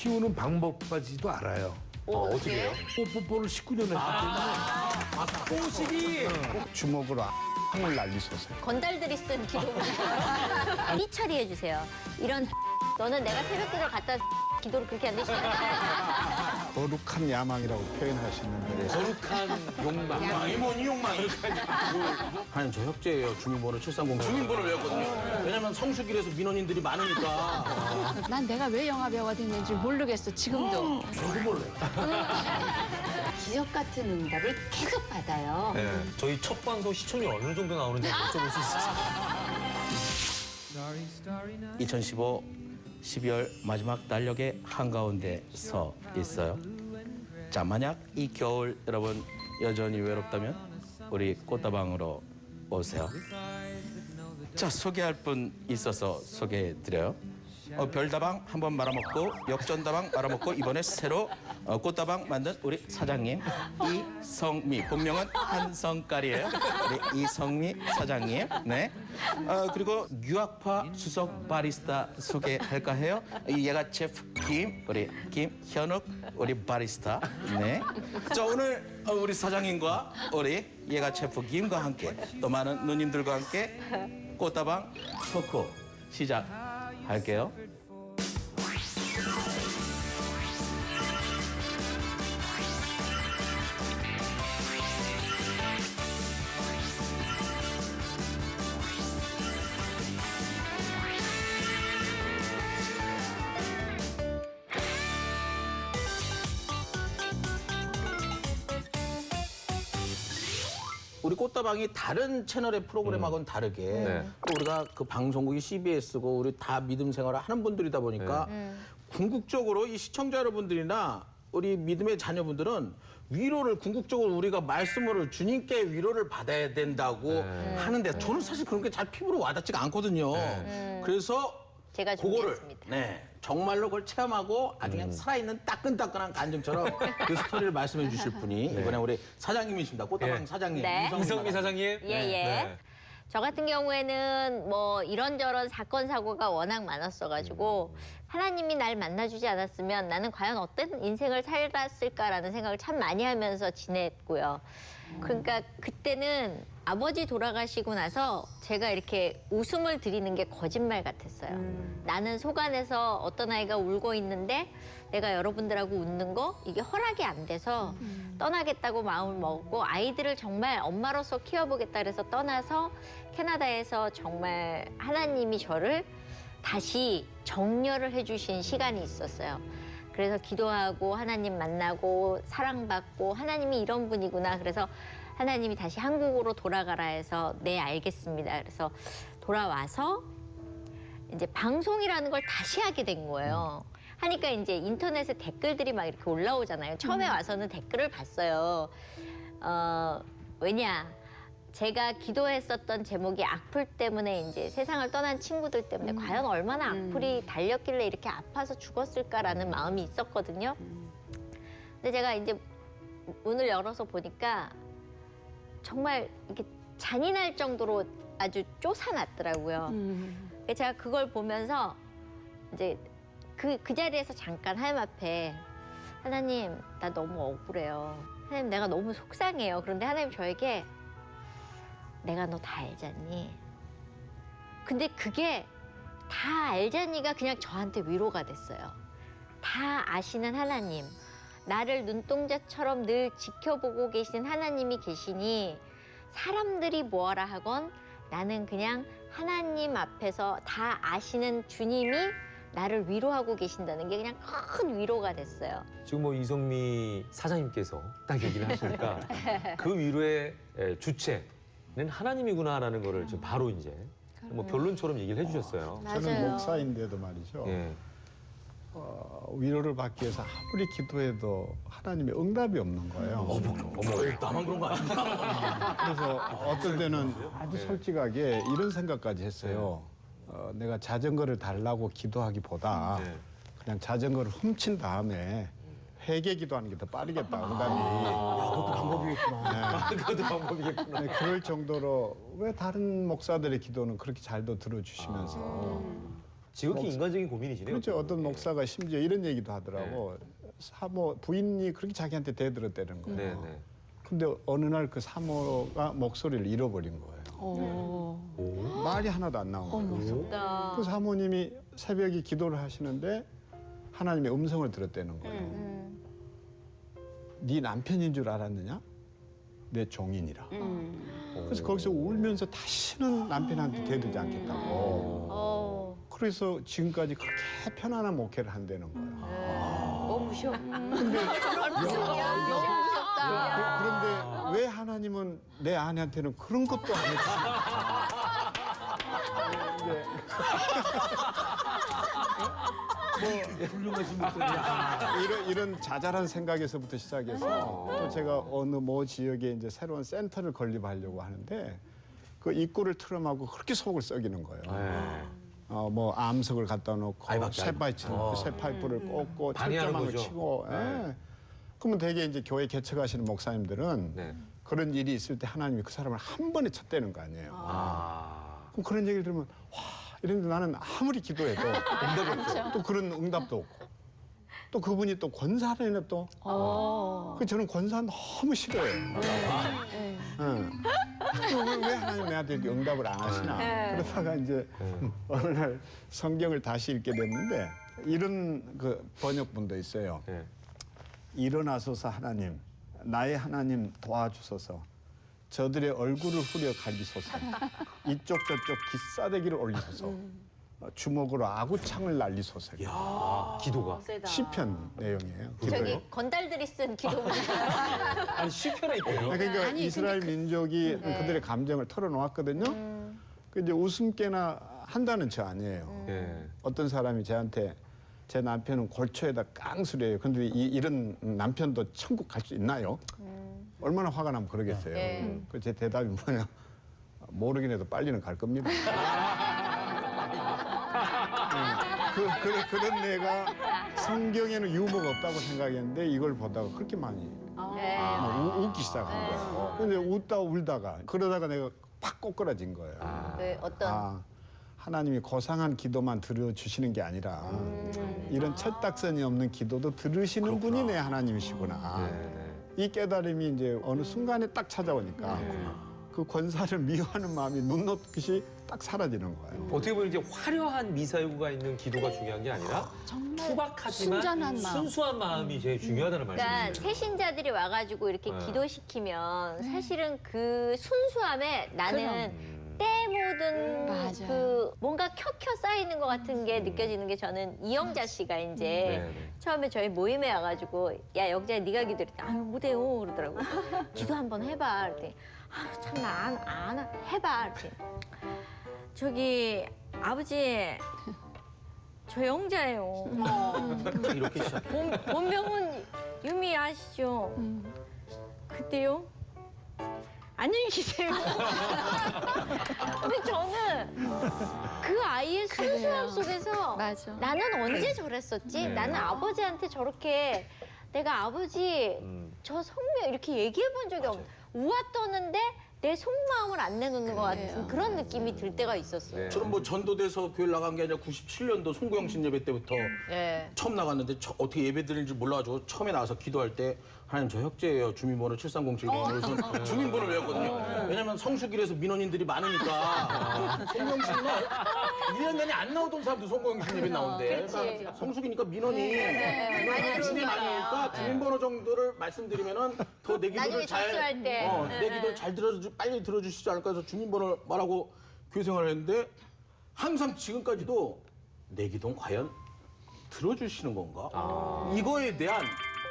키우는 방법까지도 알아요. 어떻게 해요? 뽀뽀뽀를 19년 했기 때문에 뽀식이 주먹으로 을 날리셨어요. 건달들이 쓴 기도문. 이 처리해 주세요. 이런 너는 내가 새벽기도를 갖다 기도를 그렇게 안 되시면 거룩한 야망이라고 표현하시는데 거룩한 욕망. 욕망이 뭐니 욕망이? 아니 저 혁재예요. 주민번호 730. 주민번호 외웠거든요. 왜냐면 성수길에서 민원인들이 많으니까. 난 내가 왜 영화배우가 됐는지 모르겠어, 지금도. 저도 몰라요. 기적 같은 응답을 계속 받아요. 네. 저희 첫 방송 시청률 어느 정도 나오는지 여쭤볼 수 있어요? 2015 12월 마지막 달력의 한가운데 서 있어요. 자, 만약 이 겨울 여러분 여전히 외롭다면 우리 꽃다방으로 오세요. 자, 소개할 분 있어서 소개해드려요. 별다방 한번 말아먹고 역전다방 말아먹고 이번에 새로 꽃다방 만든 우리 사장님 이성미, 본명은 한성깔이에요. 우리 이성미 사장님. 네. 그리고 유학파 수석 바리스타 소개할까 해요. 얘가 셰프 우리 김현욱 우리 바리스타. 네. 자, 오늘 우리 사장님과 우리 얘가 셰프 김과 함께 또 많은 누님들과 함께 꽃다방 토크 시작할게요. 우리 꽃다방이 다른 채널의 프로그램하고는 다르게 네. 또 우리가 그 방송국이 CBS고 우리 다 믿음 생활을 하는 분들이다 보니까 궁극적으로 이 시청자 여러분들이나 우리 믿음의 자녀분들은 위로를 궁극적으로 우리가 말씀으로 주님께 위로를 받아야 된다고 하는데 저는 사실 그런 게 잘 피부로 와닿지가 않거든요. 그래서 제가 그거를 준비했습니다. 네, 정말로 그걸 체험하고 아주 그냥 살아있는 따끈따끈한 간증처럼 그 스토리를 말씀해 주실 분이 이번에 우리 사장님이십니다. 꽃다방 예. 사장님. 네. 이성미 사장님. 예, 예. 네. 저 같은 경우에는 뭐 이런저런 사건 사고가 워낙 많았어가지고 하나님이 날 만나주지 않았으면 나는 과연 어떤 인생을 살았을까라는 생각을 참 많이 하면서 지냈고요. 그러니까 그때는 아버지 돌아가시고 나서 제가 이렇게 웃음을 드리는 게 거짓말 같았어요. 나는 속 안에서 어떤 아이가 울고 있는데 내가 여러분들하고 웃는 거 이게 허락이 안 돼서 떠나겠다고 마음을 먹고 아이들을 정말 엄마로서 키워보겠다 그래서 떠나서 캐나다에서 정말 하나님이 저를 다시 정렬을 해주신 시간이 있었어요. 그래서 기도하고 하나님 만나고 사랑받고 하나님이 이런 분이구나. 그래서 하나님이 다시 한국으로 돌아가라 해서 네 알겠습니다. 그래서 돌아와서 이제 방송이라는 걸 다시 하게 된 거예요. 하니까 이제 인터넷에 댓글들이 막 이렇게 올라오잖아요. 처음에 와서는 댓글을 봤어요. 왜냐? 제가 기도했었던 제목이 악플 때문에 이제 세상을 떠난 친구들 때문에 과연 얼마나 악플이 달렸길래 이렇게 아파서 죽었을까라는 마음이 있었거든요. 근데 제가 이제 문을 열어서 보니까 정말 이렇게 잔인할 정도로 아주 쪼사놨더라고요. 그래서 제가 그걸 보면서 이제 그 자리에서 잠깐 하나님 앞에 하나님 나 너무 억울해요. 하나님 내가 너무 속상해요. 그런데 하나님 저에게 내가 너 다 알잖니. 근데 그게 다 알잖니가 그냥 저한테 위로가 됐어요. 다 아시는 하나님, 나를 눈동자처럼 늘 지켜보고 계신 하나님이 계시니 사람들이 뭐하라 하건 나는 그냥 하나님 앞에서 다 아시는 주님이 나를 위로하고 계신다는 게 그냥 큰 위로가 됐어요. 지금 뭐 이성미 사장님께서 딱 얘기를 하시니까 그 위로의 주체는 하나님이구나라는 거를 지금 바로 이제 뭐 결론처럼 얘기를 해주셨어요. 저는 맞아요. 목사인데도 말이죠. 예. 위로를 받기 위해서 아무리 기도해도 하나님의 응답이 없는 거예요. 나만 그런 거 아닙니까? 그래서 어떤 때는 아주 솔직하게 이런 생각까지 했어요. 내가 자전거를 달라고 기도하기보다 네. 그냥 자전거를 훔친 다음에 회개 기도하는 게 더 빠르겠다, 응답이. 그것도 방법이겠구나. 그것도 방법이겠구나. 네, 그럴 정도로 왜 다른 목사들의 기도는 그렇게 잘도 들어주시면서 지극히 인간적인 고민이시네요. 그렇죠. 어떤 목사가 심지어 이런 얘기도 하더라고. 사모 부인이 그렇게 자기한테 대들었다는 거예요. 네, 네. 근데 어느 날 그 사모가 목소리를 잃어버린 거예요. 말이 하나도 안 나온 거예요. 그 사모님이 새벽에 기도를 하시는데 하나님의 음성을 들었다는 거예요. 네 남편인 줄 알았느냐? 내 종인이라. 그래서 거기서 울면서 다시는 남편한테 대들지 않겠다고. 그래서 지금까지 그렇게 편안한 목회를 한다는 거예요. 너무 무서워. 그런데 왜 하나님은 내 아내한테는 그런 것도 안 해주시냐? 훌륭하신 목소리야. 이런 자잘한 생각에서부터 시작해서 또 제가 어느 모 지역에 이제 새로운 센터를 건립하려고 하는데 그 입구를 틀어막고 그렇게 속을 썩이는 거예요. 뭐 암석을 갖다 놓고 새 파이프를 꽂고 방해하는 철조망을 거죠. 치고. 그러면 대개 이제 교회 개척하시는 목사님들은 네. 그런 일이 있을 때 하나님이 그 사람을 한 번에 쳤대는 거 아니에요. 그럼 그런 얘기를 들으면 와 이런데 나는 아무리 기도해도 또 그런 응답도 없고 또 그분이 또 권사라는 또 그 저는 권사 너무 싫어해요. 왜 하나님 내한테 이렇게 응답을 안 하시나 그러다가 이제 어느 날 성경을 다시 읽게 됐는데 이런 그 번역본도 있어요. 네. 일어나소서 하나님 나의 하나님 도와주소서 저들의 얼굴을 후려 갈기소서 이쪽 저쪽 기싸대기를 올리소서 주먹으로 아구창을 날리소서. 기도가. 시편 내용이에요. 저기 건달들이 쓴 기도문. 아니 시편에 있대요. 그러니까 이스라엘 민족이 그들의 감정을 털어놓았거든요. 그 이제 웃음깨나 한다는 저 아니에요. 네. 어떤 사람이 저한테 제 남편은 골초에다 깡수래요. 근데 이런 남편도 천국 갈 수 있나요? 얼마나 화가 나면 그러겠어요. 그 제 대답이 뭐냐? 모르긴 해도 빨리는 갈 겁니다. 그런 내가 성경에는 유머가 없다고 생각했는데 이걸 보다가 그렇게 많이 막 웃기 시작한 거예요. 근데 웃다 울다가 그러다가 내가 팍 꼬꾸라진 거예요. 네, 어떤 하나님이 고상한 기도만 들어주시는 게 아니라 이런 철딱선이 없는 기도도 들으시는 분이 내 하나님이시구나. 이 깨달음이 이제 어느 순간에 딱 찾아오니까 그 권사를 미워하는 마음이 눈 녹듯이 딱 사라지는 거예요. 어떻게 보면 이제 화려한 미사여구가 있는 기도가 중요한 게 아니라 투박하지만 순전한 마음. 순수한 마음이 제일 중요하다는 그러니까 말씀이죠. 새신자들이 와가지고 이렇게 기도시키면 사실은 그 순수함에 나는 때 묻은 맞아. 그 뭔가 켜켜 쌓이는 것 같은 게 느껴지는 게 저는 이영자 씨가 이제 네. 처음에 저희 모임에 와가지고 야 영자야 네가 기도했더니 아유 못해요 그러더라고. 기도 한번 해봐. 그랬더니 아유 참 나 안 해봐. 그랬더니 저기 아버지 저 영자예요. 이렇게 시작. 본명은 유미 아시죠? 그때요? 안녕히 계세요. 근데 저는 그 아이의 순수함 속에서 맞아. 나는 언제 저랬었지? 나는 아버지한테 저렇게 내가 아버지 저 성명 이렇게 얘기해 본 적이 없. 우아 떠는데 내 속마음을 안 내놓는 것 같은 그런 느낌이 들 때가 있었어요. 저는 뭐 전도돼서 교회 나간 게 아니라 97년도 송구영신 예배 때부터 처음 나갔는데 어떻게 예배 드리는지 몰라가지고 처음에 나와서 기도할 때 하나님 저 혁재예요. 주민번호 73070. 그래서 주민번호를 외웠거든요. 왜냐면 성수길에서 민원인들이 많으니까 송구영신은 1년 내내 안 나오던 사람도 송구영신 예배 나온대. 그러니까 성수기니까 민원이 많으니까 주민번호 정도를 말씀드리면은 더 내 기도를 나중에 접수할 때. 내 기도를 잘 빨리 들어주시지 않을까 해서 주민번호를 말하고 교회 생활을 했는데 항상 지금까지도 내 기도는 과연 들어주시는 건가? 이거에 대한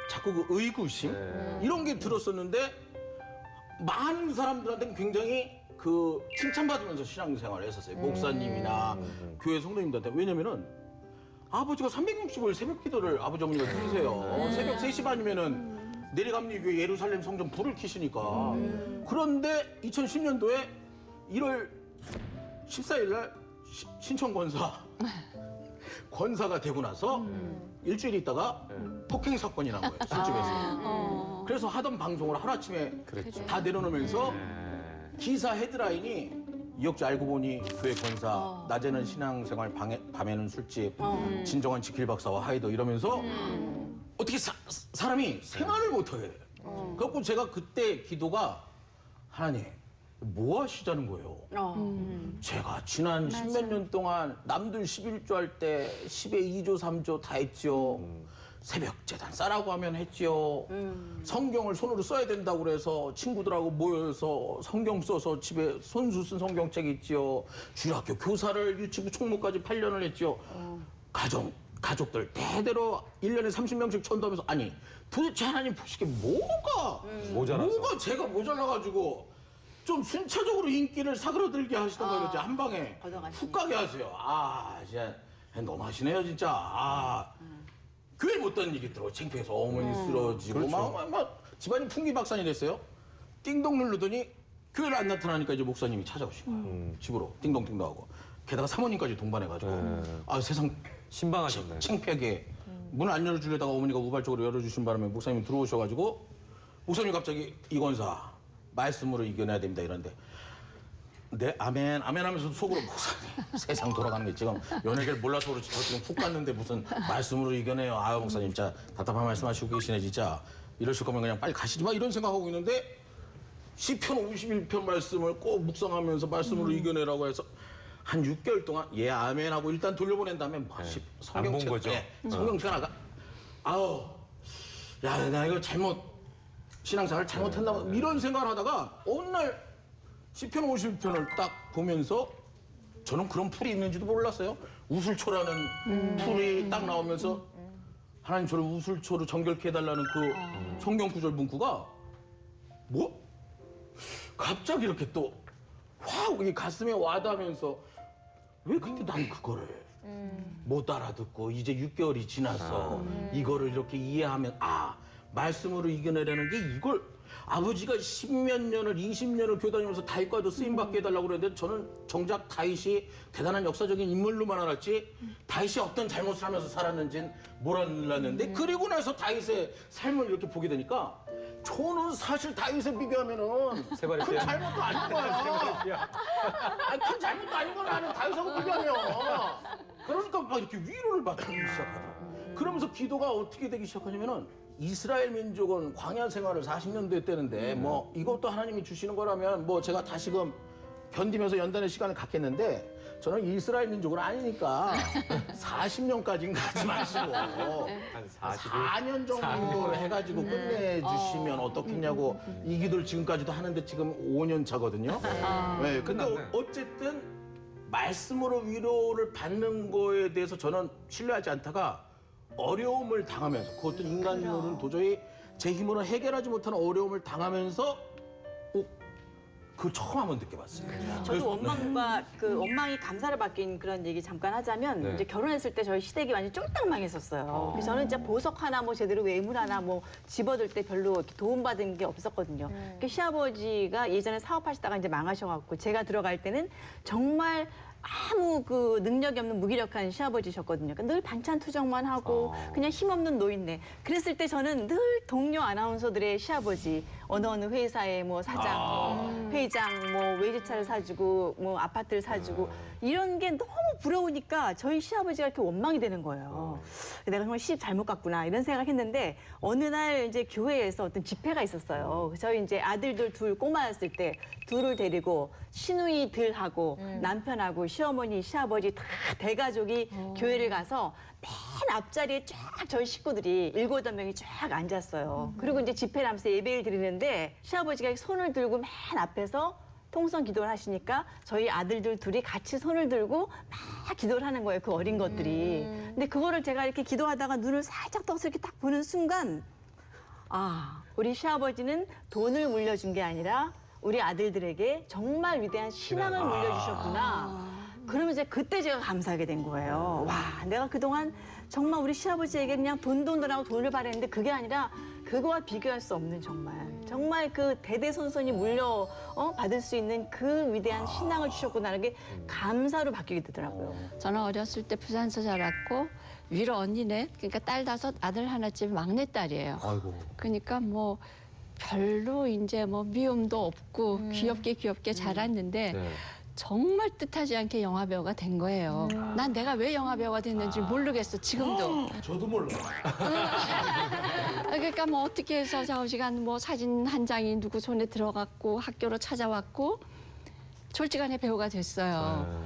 자꾸 그 의구심 이런 게 들었었는데 많은 사람들한테는 굉장히 그 칭찬받으면서 신앙생활을 했었어요. 목사님이나 교회 성도님들한테. 왜냐면은 아버지가 360일 새벽 기도를 아버지 어머니가 드리세요. 새벽 3시 반이면은 내리감리교회 예루살렘 성전 불을 켜시니까. 그런데 2010년도에 1월 14일 날 신천 권사가 되고 나서 일주일 있다가 폭행 사건이 난 거예요. 술집에서. 그래서 하던 방송을 하루아침에 다 내려놓으면서 기사 헤드라인이 이혁지 알고 보니 교회 권사, 낮에는 신앙생활, 밤에는 술집, 진정한 지킬 박사와 하이더 이러면서 어떻게 사람이 생활을 못해. 그래갖고 제가 그때 기도가 하나님 뭐 하시자는 거예요. 제가 지난 십몇 년 동안 남들 11조 할 때 10에 2조 3조 다 했지요. 새벽 재단 싸라고 하면 했지요. 성경을 손으로 써야 된다고 그래서 친구들하고 모여서 성경 써서 집에 손수 쓴 성경책 있지요. 주일학교 교사를 유치부 총무까지 8년을 했지요. 가족들 대대로 1년에 30명씩 전도하면서 아니 도대체 하나님 보시기에 뭐가 제가 모자라가지고 좀 순차적으로 인기를 사그러들게 하시던가 그러지 한 방에 훅 가게 하세요. 아 진짜 너무 하시네요 진짜. 교회 못 다니는 얘기 들어 창피해서 어머니 쓰러지고 막 집안이 풍기박산이 됐어요. 띵동 누르더니 교회를 안 나타나니까 이제 목사님이 찾아오신 거예요. 집으로 띵동띵동 하고 게다가 사모님까지 동반해가지고 아 세상 신방하셨네. 창피하게 문을 안 열어주려다가 어머니가 우발적으로 열어주신 바람에 목사님이 들어오셔가지고 목사님이 갑자기 이권사 말씀으로 이겨내야 됩니다 이러는데 네 아멘 하면서 속으로 목사님 세상 돌아가는 게 지금 연예계를 몰라서 그렇지 저 지금 훅 갔는데 무슨 말씀으로 이겨내요. 아유 목사님 진짜 답답한 말씀하시고 계시네 진짜. 이러실 거면 그냥 빨리 가시지 마 이런 생각하고 있는데 시편 51편 말씀을 꼭 묵상하면서 말씀으로 이겨내라고 해서 한 6개월 동안 예 아멘 하고 일단 돌려보낸 다음에 뭐 안 본 거죠. 성경책 나가 아우 야 나 이거 신앙생활 잘못했나 봐 이런 생각을 하다가 어느 날 시편 50편을 딱 보면서 저는 그런 풀이 있는지도 몰랐어요. 우술초라는 풀이 딱 나오면서 하나님 저를 우술초로 정결케 해달라는 그 성경 구절 문구가 뭐? 갑자기 이렇게 또 확 가슴에 와닿으면서 왜 그때 난 그거를 못 알아듣고 이제 6개월이 지나서 이거를 이렇게 이해하면 말씀으로 이겨내라는 게 이걸 아버지가 10몇 년을 20년을 교회 다니면서 다윗과도 쓰임받게 해달라고 그랬는데 저는 정작 다윗이 대단한 역사적인 인물로만 알았지 다윗이 어떤 잘못을 하면서 살았는지는 몰랐는데 그리고 나서 다윗의 삶을 이렇게 보게 되니까 저는 사실 다윗에 비교하면은 큰 잘못도 아닌 거야. 큰 잘못도 아닌 걸 나는 다윗하고 비교하면. 그러니까 막 이렇게 위로를 받기 시작하더라고요. 그러면서 기도가 어떻게 되기 시작하냐면은 이스라엘 민족은 광야 생활을 40년도 했다는데 뭐 이것도 하나님이 주시는 거라면 뭐 제가 다시금 견디면서 연단의 시간을 갖겠는데 저는 이스라엘 민족은 아니니까 40년까지는 가지 마시고 한 4년 정도 해가지고 끝내주시면 어떻겠냐고 이 기도를 지금까지도 하는데 지금 5년 차거든요. 네, 근데 어쨌든 말씀으로 위로를 받는 거에 대해서 저는 신뢰하지 않다가 어려움을 당하면서 그것도 인간으로는 도저히 제 힘으로 해결하지 못하는 어려움을 당하면서 그걸 처음 한번 느껴봤어요. 저도 원망과 그 원망이 감사를 바뀐 그런 얘기 잠깐 하자면 이제 결혼했을 때 저희 시댁이 완전 쫄딱 망했었어요. 그래서 저는 진짜 보석 하나 뭐 제대로 외물 하나 뭐 집어들 때 별로 이렇게 도움받은 게 없었거든요. 그 시아버지가 예전에 사업하시다가 이제 망하셔갖고 제가 들어갈 때는 정말 아무 그 능력이 없는 무기력한 시아버지셨거든요. 그러니까 늘 반찬 투정만 하고 그냥 힘없는 노인네. 그랬을 때 저는 늘 동료 아나운서들의 시아버지 어느 회사의 뭐 사장, 회장, 뭐 외제차를 사주고 뭐 아파트를 사주고 이런 게 너무 부러우니까 저희 시아버지가 이렇게 원망이 되는 거예요. 내가 정말 시집 잘못 갔구나 이런 생각했는데 어느 날 이제 교회에서 어떤 집회가 있었어요. 저희 이제 아들들 둘 꼬마였을 때 둘을 데리고 시누이들하고 남편하고 시어머니, 시아버지 다 대가족이 교회를 가서 맨 앞자리에 쫙 저희 식구들이 7, 8명이 쫙 앉았어요. 그리고 이제 집회를 하면서 예배를 드리는데 시아버지가 손을 들고 맨 앞에서 통성 기도를 하시니까 저희 아들들 둘이 같이 손을 들고 막 기도를 하는 거예요. 그 어린 것들이. 근데 그거를 제가 이렇게 기도하다가 눈을 살짝 떠서 이렇게 딱 보는 순간 우리 시아버지는 돈을 물려준 게 아니라 우리 아들들에게 정말 위대한 신앙을 물려주셨구나. 그러면 이제 그때 제가 감사하게 된 거예요. 와, 내가 그동안 정말 우리 시아버지에게 그냥 돈하고 돈을 바랬는데 그게 아니라 그거와 비교할 수 없는 정말 그 대대손손이 물려 받을 수 있는 그 위대한 신앙을 주셨구나라는 게 감사로 바뀌게 되더라고요. 저는 어렸을 때 부산서 자랐고 위로 언니네, 그러니까 딸 5, 아들 하나쯤 막내딸이에요. 아이고. 그러니까 뭐 별로 이제 뭐 미움도 없고 귀엽게 자랐는데 정말 뜻하지 않게 영화 배우가 된 거예요. 난 내가 왜 영화 배우가 됐는지 모르겠어 지금도. 저도 몰라. 그러니까 뭐 어떻게 해서 좌우지간 뭐 사진 한 장이 누구 손에 들어갔고 학교로 찾아왔고 졸지간에 배우가 됐어요.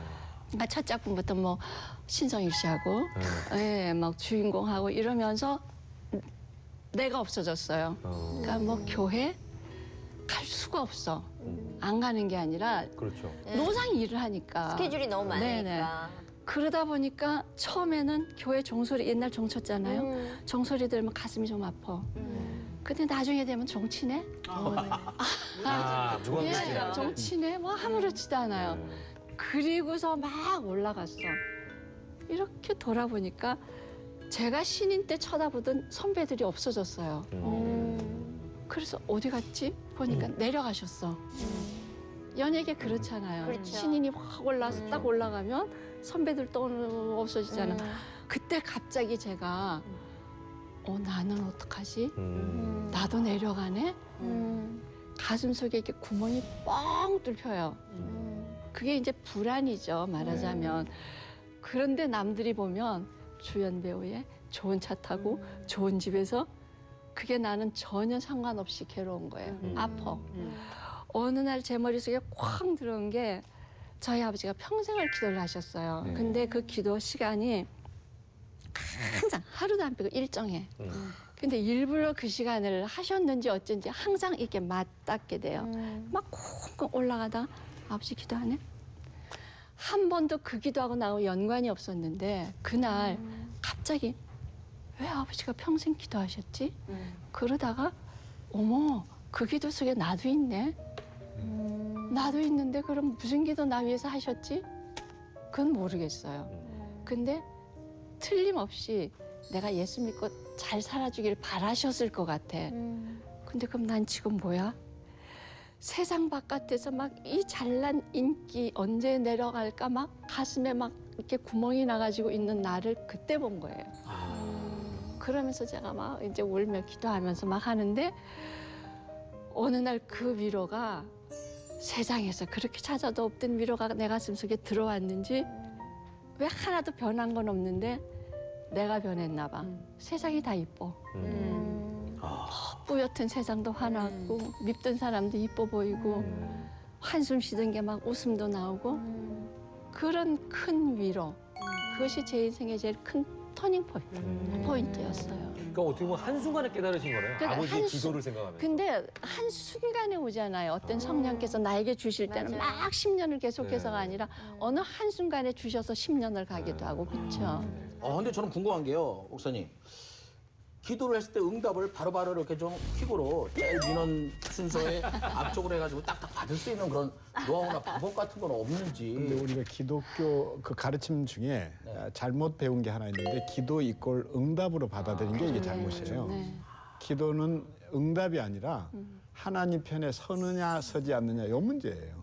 그러니까 첫 작품부터 뭐 신성일 씨하고 예, 막 주인공하고 이러면서 내가 없어졌어요. 그러니까 뭐 교회 갈 수가 없어. 안 가는 게 아니라 그렇죠. 노상 일을 하니까. 스케줄이 너무 많으니까. 그러다 보니까 처음에는 교회 종소리 옛날 종 쳤잖아요. 종소리 들으면 가슴이 좀 아파. 근데 나중에 되면 종치네? 아, 누가 예, 그러시나? 종치네? 뭐 아무렇지도 않아요. 그리고서 막 올라갔어. 이렇게 돌아보니까 제가 신인 때 쳐다보던 선배들이 없어졌어요. 그래서 어디 갔지? 보니까 내려가셨어. 연예계 그렇잖아요. 그렇죠. 신인이 확 올라서 딱 올라가면 선배들 또 없어지잖아. 그때 갑자기 제가 나는 어떡하지? 나도 내려가네? 가슴 속에 이렇게 구멍이 뻥 뚫혀요. 그게 이제 불안이죠, 말하자면. 그런데 남들이 보면 주연 배우의 좋은 차 타고 좋은 집에서 그게 나는 전혀 상관없이 괴로운 거예요. 아파. 어느 날 제 머릿속에 쾅 들어온 게 저희 아버지가 평생을 기도를 하셨어요. 근데 그 기도 시간이 항상 하루도 안 빼고 일정해. 근데 일부러 그 시간을 하셨는지 어쩐지 항상 이렇게 맞닿게 돼요. 막 쿵쿵 올라가다 아버지 기도하네? 한 번도 그 기도하고 나하고 연관이 없었는데 그날 갑자기 왜 아버지가 평생 기도하셨지? 그러다가 어머 그 기도 속에 나도 있네. 나도 있는데 그럼 무슨 기도 나 위해서 하셨지? 그건 모르겠어요. 근데 틀림없이 내가 예수 믿고 잘 살아주길 바라셨을 것 같아. 근데 그럼 난 지금 뭐야? 세상 바깥에서 막 이 잘난 인기 언제 내려갈까 막 가슴에 막 이렇게 구멍이 나가지고 있는 나를 그때 본 거예요. 그러면서 제가 막 이제 울며 기도하면서 막 하는데 어느 날 그 위로가 세상에서 그렇게 찾아도 없던 위로가 내 가슴 속에 들어왔는지 왜 하나도 변한 건 없는데 내가 변했나 봐. 세상이 다 이뻐. 뿌옇은 세상도 환하고 밉던 사람도 이뻐 보이고 한숨 쉬던 게 막 웃음도 나오고 그런 큰 위로 그것이 제 인생의 제일 큰 터닝 포인트였어요. 그러니까 어떻게 보면 한순간에 깨달으신 거네요. 그러니까 아버지의 기도를 생각하면서. 근데 한순간에 오잖아요. 어떤 성령께서 나에게 주실 때는 맞아요. 막 10년을 계속해서가 아니라 어느 한순간에 주셔서 10년을 가기도 하고 그렇죠. 근데 저는 궁금한 게요, 목사님. 기도를 했을 때 응답을 바로바로 이렇게 좀 퀵으로 제일 민원 순서에 앞쪽으로 해가지고 딱딱 받을 수 있는 그런 노하우나 방법 같은 건 없는지. 근데 우리가 기독교 그 가르침 중에 잘못 배운 게 하나 있는데 기도 이꼴 응답으로 받아들인 게 이게 잘못이에요. 네. 기도는 응답이 아니라 하나님 편에 서느냐 서지 않느냐 요 문제예요.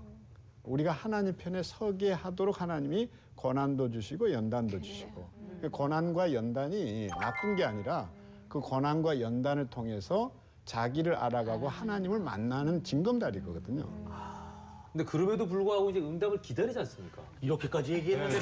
우리가 하나님 편에 서게 하도록 하나님이 권한도 주시고 연단도 주시고 그 권한과 연단이 나쁜 게 아니라 그 권한과 연단을 통해서 자기를 알아가고 하나님을 만나는 징검다리거든요. 근데 그럼에도 불구하고 이제 응답을 기다리지 않습니까? 이렇게까지 얘기했는데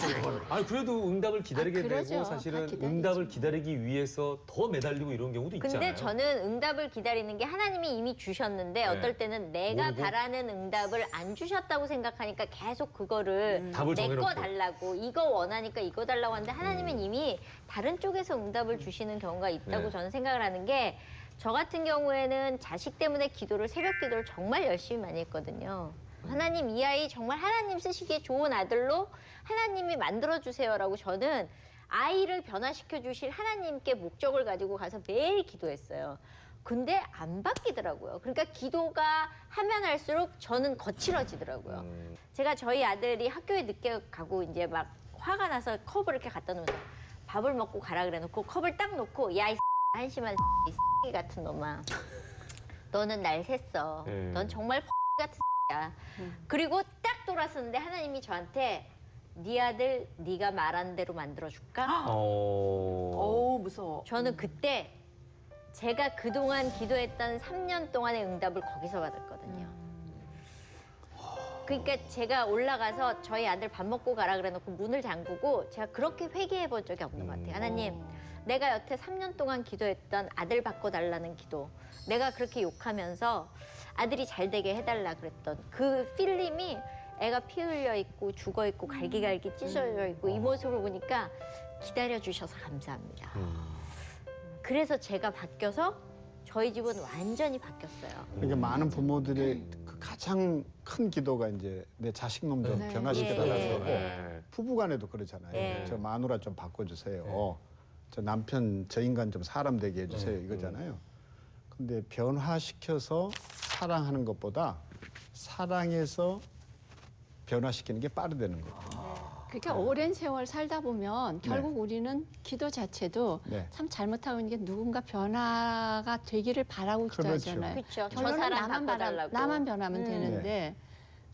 아니 그래도 응답을 기다리게 그러죠. 되고 다 사실은 기다리죠. 응답을 기다리기 위해서 더 매달리고 이런 경우도 있잖아요. 근데 저는 응답을 기다리는 게 하나님이 이미 주셨는데 어떨 때는 내가 모르고? 바라는 응답을 안 주셨다고 생각하니까 계속 그거를 답을 내 거 정해놓고. 달라고 이거 원하니까 이거 달라고 하는데 하나님은 이미 다른 쪽에서 응답을 주시는 경우가 있다고 네. 저는 생각을 하는 게 저 같은 경우에는 자식 때문에 기도를 새벽 기도를 정말 열심히 많이 했거든요. 하나님 이 아이 정말 하나님 쓰시기에 좋은 아들로 하나님이 만들어주세요라고 저는 아이를 변화시켜 주실 하나님께 목적을 가지고 가서 매일 기도했어요. 근데 안 바뀌더라고요. 그러니까 기도가 하면 할수록 저는 거칠어지더라고요. 제가 저희 아들이 학교에 늦게 가고 이제 막 화가 나서 컵을 이렇게 갖다 놓으면서 밥을 먹고 가라 그래 놓고 컵을 딱 놓고 야 이 한심한 이 같은 놈아 너는 날 샜어. 네. 넌 정말 같은 야. 그리고 딱 돌아섰는데 하나님이 저한테 네 아들 네가 말한 대로 만들어줄까? 어우 무서워. 저는 그때 제가 그동안 기도했던 3년 동안의 응답을 거기서 받았거든요. 그러니까 제가 올라가서 저희 아들 밥 먹고 가라 그래놓고 문을 잠그고 제가 그렇게 회개해 본 적이 없는 것 같아요. 하나님, 내가 여태 3년 동안 기도했던 아들 바꿔달라는 기도, 내가 그렇게 욕하면서 아들이 잘 되게 해달라 그랬던 그 필름이 애가 피 흘려 있고 죽어 있고 갈기갈기 찢어져 있고 이 모습을 보니까 기다려 주셔서 감사합니다. 그래서 제가 바뀌어서 저희 집은 완전히 바뀌었어요. 그러니까 많은 부모들의 그 가장 큰 기도가 이제 내 자식 놈 좀 변화시켜달라는 예, 거고 네. 부부간에도 그러잖아요. 예. 저 마누라 좀 바꿔주세요. 저 남편 저 인간 좀 사람 되게 해주세요. 이거잖아요. 근데 변화시켜서 사랑하는 것보다 사랑해서 변화시키는 게 빠르다는 거예요. 그러니까 오랜 세월 살다 보면 결국 우리는 기도 자체도 네. 참 잘못하고 있는 게 누군가 변화가 되기를 바라고 그렇죠. 기도하잖아요. 그렇죠. 저 결론은 사람 나만 바꿔달라고. 나만 변하면 되는데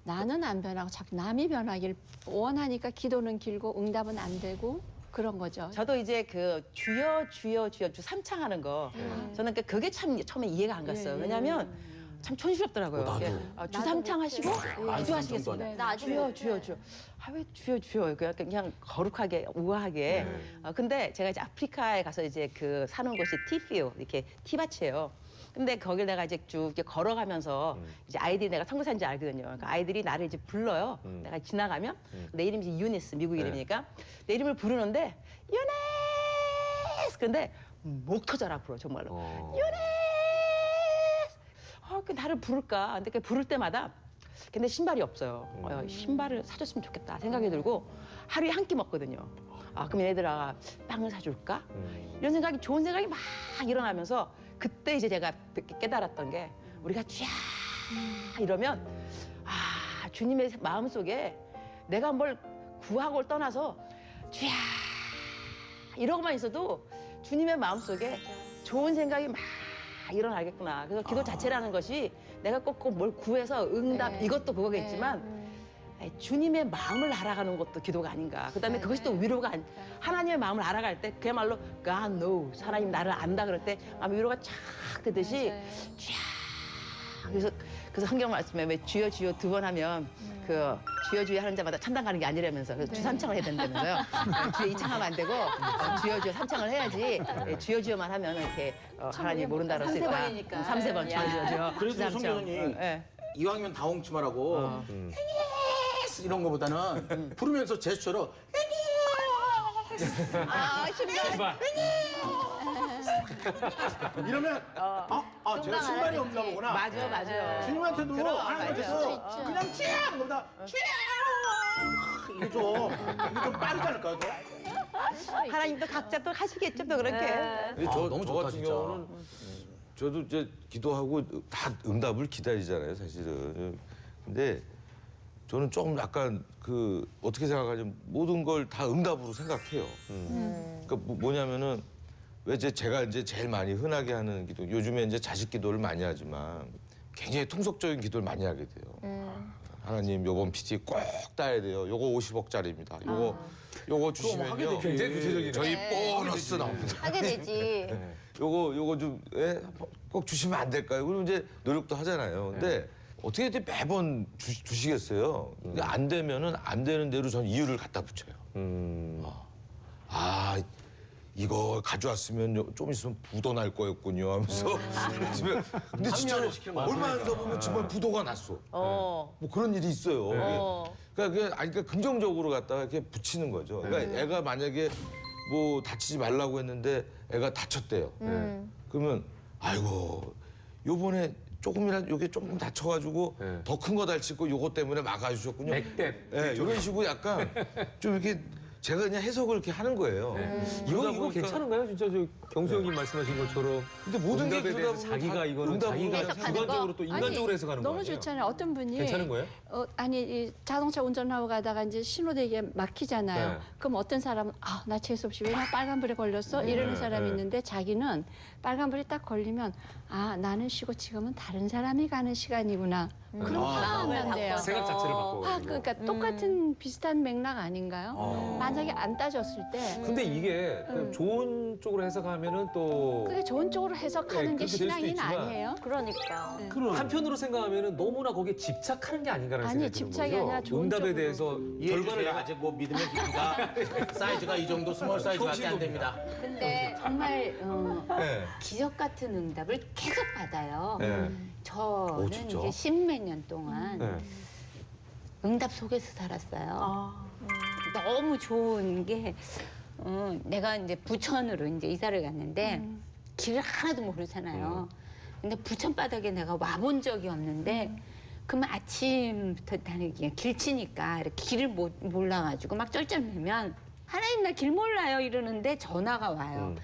나는 안 변하고 자꾸 남이 변하길 원하니까 기도는 길고 응답은 안 되고 그런 거죠. 저도 이제 그 주여 주여 주여 주 삼창하는 거 저는 그게 참 처음에 이해가 안 갔어요. 왜냐하면 참 촌스럽더라고요. 나도. 예. 주 삼창 하시고 기도하시겠습니다. 나 아직 주여 못해. 주여 주여. 아 왜 주여 주여 그냥 거룩하게 우아하게. 근데 제가 이제 아프리카에 가서 이제 그 사는 곳이 티피오 이렇게 티밭이에요. 근데 거길 내가 이제 쭉 이렇게 걸어가면서 이제 아이들이 내가 선교사인지 알거든요. 그러니까 아이들이 나를 이제 불러요. 내가 지나가면 내 이름이 이제 유니스 미국 이름이니까 내 이름을 부르는데 유니스 근데 목 터져라 불어 정말로. 그 나를 부를까? 근데 그 부를 때마다 근데 신발이 없어요. 신발을 사줬으면 좋겠다 생각이 들고 하루에 한 끼 먹거든요. 아 그럼 얘들아 빵을 사줄까? 이런 생각이 좋은 생각이 막 일어나면서 그때 이제 제가 깨달았던 게 우리가 쥐야 이러면 아 주님의 마음 속에 내가 뭘 구하고를 떠나서 쥐야 이러고만 있어도 주님의 마음 속에 좋은 생각이 막 일어나겠구나. 그래서 기도 자체라는 것이 내가 꼭 뭘 구해서 응답 이것도 그거겠지만 주님의 마음을 알아가는 것도 기도가 아닌가. 그다음에 그것이 또 위로가 하나님의 마음을 알아갈 때 그야말로 God knows 하나님 나를 안다 그럴 때 아마 위로가 쫙 되듯이 쫙 그래서 성경 말씀에 왜 주여 주여 두 번 하면 그 주여 주여 하는 자마다 천당 가는 게 아니라면서 그래서 주삼창을 해야 된다면서요. 주여 이창하면 안 되고 주여 주여 삼창을 해야지 주여 주여만 하면 이렇게 하나님 모른다 그랬으니까 3세번이니까. 3세번 주여 주여 주여 그래도 주삼창. 성교사님 예. 이왕이면 다홍치마라고 이런 거보다는 부르면서 제스처로 이러면 제가 신발이 없나 보구나. 맞아 맞아. 주님한테도 하나님한테도 그냥 튀야 그보다 튀야 이게 좀 빠르지 않을까요? 더? 하나님도 각자 또 하시겠죠 또 그렇게. 근데 너무 저 좋다, 같은 진짜. 경우는 저도 이제 기도하고 다 응답을 기다리잖아요, 사실은. 근데 저는 조금 약간 그 어떻게 생각하냐면 모든 걸 다 응답으로 생각해요. 그러니까 뭐냐면은 왜 제가 이제 제일 많이 흔하게 하는 기도, 요즘에 이제 자식 기도를 많이 하지만 굉장히 통속적인 기도를 많이 하게 돼요. 하나님 요번 PT 꼭 따야 돼요. 요거 50억짜리입니다. 요거 주시면요. 굉장히 구체적이네. 저희 보너스 나옵니다. 하게 되지. 요거 좀 꼭 주시면 안 될까요? 그럼 이제 노력도 하잖아요. 근데 어떻게 이렇게 매번 주시겠어요? 근데 안 되면은 안 되는 대로 전 이유를 갖다 붙여요. 이거 가져왔으면 좀 있으면 부도 날 거였군요 하면서 근데 진짜로 얼마 안 써보면 정말 부도가 났어. 뭐 그런 일이 있어요. 그러니까 긍정적으로 갖다가 이렇게 붙이는 거죠. 그러니까 애가 만약에 뭐 다치지 말라고 했는데 애가 다쳤대요. 그러면 아이고 요번에 조금이라도 요게 조금 다쳐가지고 더 큰 거 다치고 요거 때문에 막아주셨군요. 맥댐. 네, 이런 식으로 약간 좀 이렇게 제가 그냥 해석을 이렇게 하는 거예요. 이거 괜찮은가요? 진짜 저 경수 형님 말씀하신 것처럼. 근데 모든 게 응답에 그러다 대해서 보면 자기가 다 이거는 응답으로 자기가 해석하는 주관적으로 거? 또 인간적으로 해석하는 거예요. 너무 좋잖아요. 어떤 분이 괜찮은 거예요? 아니 이 자동차 운전하고 가다가 이제 신호대기에 막히잖아요. 네. 그럼 어떤 사람은 나 재수 없이 왜 나 빨간불에 걸렸어? 이러는 사람이 있는데 자기는 빨간불이 딱 걸리면 나는 쉬고 지금은 다른 사람이 가는 시간이구나. 그럼 화가 안 난대요. 생각 자체를 바꿔. 그러니까 똑같은 비슷한 맥락 아닌가요? 만약 만약에 안 따졌을 때 근데 이게 좋은 쪽으로 해석하면은 또 그게 좋은 쪽으로 해석하는 네, 게 그렇게 될 수도 신앙인 있지만 아니에요? 그러니까. 한편으로 생각하면은 너무나 거기에 집착하는 게 아닌가라는 아니, 생각이 드는 집착이 거죠. 아니라 좋은 응답에 쪽으로. 대해서 이해해 결과를 주세요. 아직 뭐 믿음의 깊이가 사이즈가 이 정도 스몰 사이즈밖에 안 됩니다. 근데 정말 네. 기적 같은 응답을 계속 받아요. 네. 저는 진짜? 이제 십몇 년 동안 네. 응답 속에서 살았어요. 아. 너무 좋은 게 내가 이제 부천으로 이제 이사를 갔는데 길을 하나도 모르잖아요. 근데 부천 바닥에 내가 와본 적이 없는데 그러면 아침부터 나는 그냥 길치니까 이렇게 길을 몰라가지고 막 쩔쩔매면 하나님 나 길 몰라요 이러는데 전화가 와요.